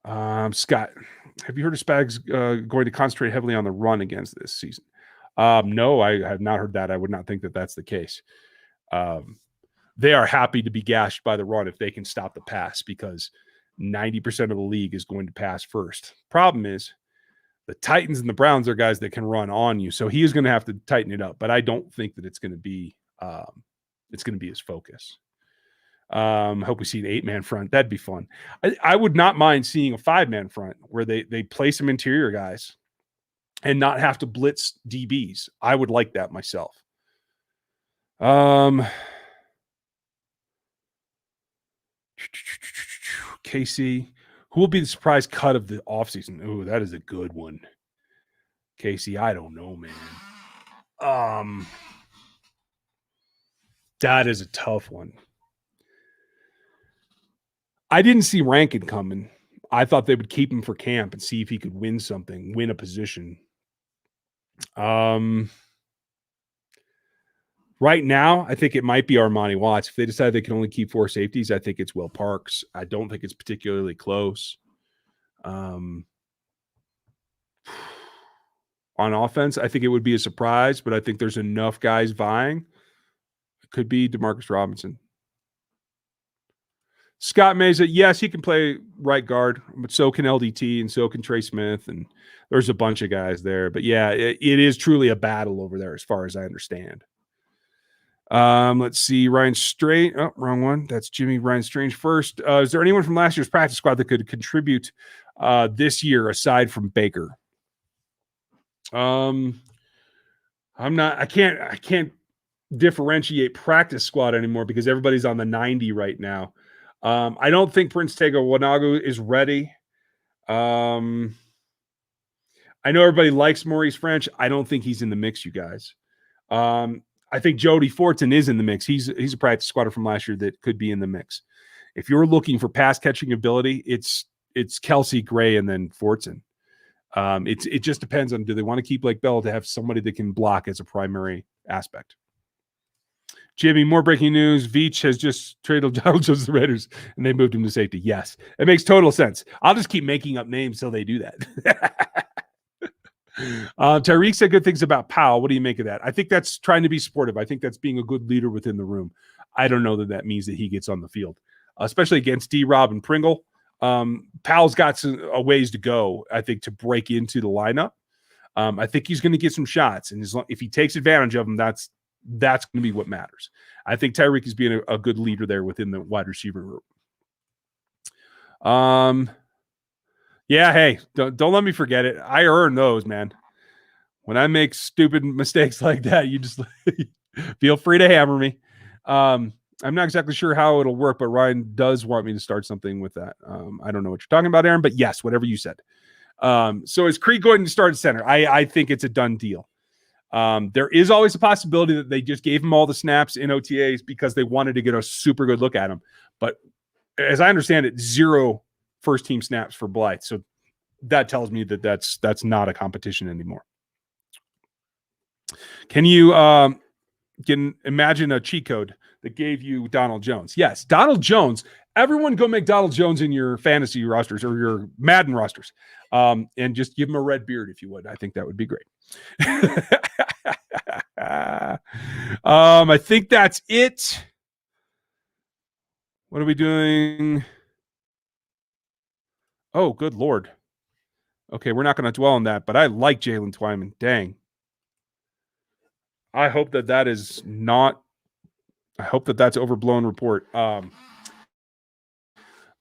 Scott, have you heard of Spags going to concentrate heavily on the run against this season? No, I have not heard that. I would not think that that's the case. They are happy to be gashed by the run if they can stop the pass, because 90% of the league is going to pass first. Problem is, the Titans and the Browns are guys that can run on you, so he is going to have to tighten it up. But I don't think that it's going to be his focus. Hope we see an 8-man front. That'd be fun. I would not mind seeing a 5-man front where they play some interior guys and not have to blitz DBs. I would like that myself. KC, who will be the surprise cut of the offseason? Oh, that is a good one. Casey, I don't know, man. That is a tough one. I didn't see Rankin coming. I thought they would keep him for camp and see if he could win a position. Right now, I think it might be Armani Watts. If they decide they can only keep 4 safeties, I think it's Will Parks. I don't think it's particularly close. On offense, I think it would be a surprise, but I think there's enough guys vying. It could be Demarcus Robinson. Scott Mesa, yes, he can play right guard, but so can LDT and so can Trey Smith, and there's a bunch of guys there. But yeah, it is truly a battle over there as far as I understand. Let's see. Ryan Strange. Oh, wrong one. That's Jimmy. Ryan Strange first. Is there anyone from last year's practice squad that could contribute this year aside from Baker? I can't differentiate practice squad anymore because everybody's on the 90 right now. I don't think Prince Tega Wanagu is ready. I know everybody likes Maurice French. I don't think he's in the mix, you guys. I think Jody Fortson is in the mix. He's a practice squatter from last year that could be in the mix. If you're looking for pass catching ability, it's Kelsey, Gray, and then Fortson. It just depends on, do they want to keep Blake Bell to have somebody that can block as a primary aspect? Jimmy, more breaking news. Veach has just traded Donald Jones to the Raiders, and they moved him to safety. Yes, it makes total sense. I'll just keep making up names till they do that. Tyreek said good things about Powell. What do you make of that? I think that's trying to be supportive. I think that's being a good leader within the room. I don't know that means that he gets on the field, especially against D-Rob and Pringle. Powell's got a ways to go, I think, to break into the lineup. I think he's going to get some shots, and if he takes advantage of them, that's going to be what matters. I think Tyreek is being a good leader there within the wide receiver group. Yeah, hey, don't let me forget it. I earn those, man. When I make stupid mistakes like that, you just feel free to hammer me. I'm not exactly sure how it'll work, but Ryan does want me to start something with that. I don't know what you're talking about, Aaron, but yes, whatever you said. So is Creed going to start at center? I think it's a done deal. There is always a possibility that they just gave him all the snaps in OTAs because they wanted to get a super good look at him. But as I understand it, 0 first-team snaps for Blythe. So that tells me that that's not a competition anymore. Can you imagine a cheat code that gave you Donald Jones? Yes, Donald Jones. Everyone go make Donald Jones in your fantasy rosters or your Madden rosters, and just give him a red beard if you would. I think that would be great. I think that's it. What are we doing? Oh, good Lord. Okay, we're not going to dwell on that, but I like Jalen Twyman. Dang. I hope that is not – I hope that's overblown report.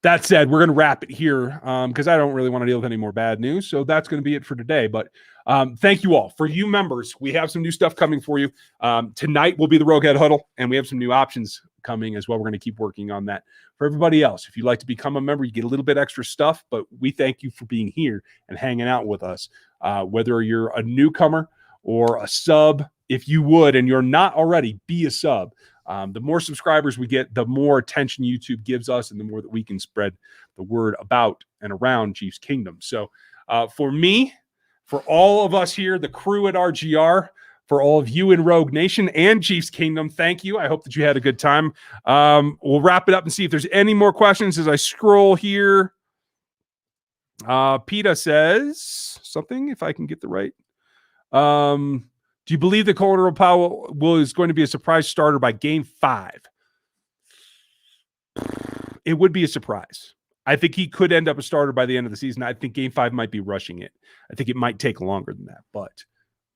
That said, we're going to wrap it here because I don't really want to deal with any more bad news. So that's going to be it for today. But thank you all. For you members, we have some new stuff coming for you. Tonight will be the Rogue Head Huddle, and we have some new options coming as well. We're going to keep working on that. For everybody else, if you'd like to become a member, you get a little bit extra stuff, but we thank you for being here and hanging out with us. Whether you're a newcomer or a sub, if you would, and you're not already, be a sub. The more subscribers we get, the more attention YouTube gives us and the more that we can spread the word about and around Chiefs Kingdom. So for me, for all of us here, the crew at RGR, for all of you in Rogue Nation and Chiefs Kingdom, thank you. I hope that you had a good time. We'll wrap it up and see if there's any more questions as I scroll here. PETA says something, if I can get the right. Do you believe that Cordero Powell is going to be a surprise starter by game 5? It would be a surprise. I think he could end up a starter by the end of the season. I think game 5 might be rushing it. I think it might take longer than that, but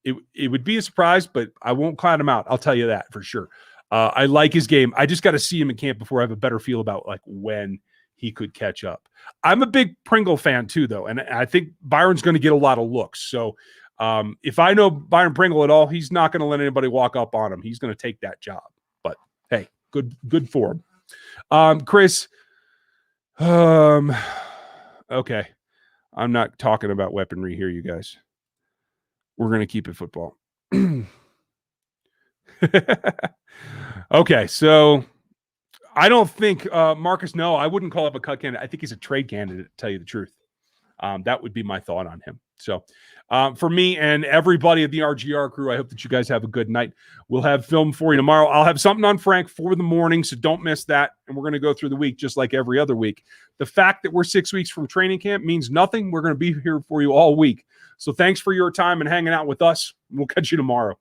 it would be a surprise, but I won't count him out. I'll tell you that for sure. I like his game. I just got to see him in camp before I have a better feel about like when he could catch up. I'm a big Pringle fan too, though, and I think Byron's going to get a lot of looks. So if I know Byron Pringle at all, he's not going to let anybody walk up on him. He's going to take that job. But hey, good for him. Chris, okay. I'm not talking about weaponry here, you guys. We're going to keep it football. Okay, so I don't think Marcus, no, I wouldn't call him a cut candidate. I think he's a trade candidate, to tell you the truth. That would be my thought on him. So for me and everybody at the RGR crew, I hope that you guys have a good night. We'll have film for you tomorrow. I'll have something on Frank for the morning, so don't miss that. And we're going to go through the week just like every other week. The fact that we're 6 weeks from training camp means nothing. We're going to be here for you all week. So thanks for your time and hanging out with us. We'll catch you tomorrow.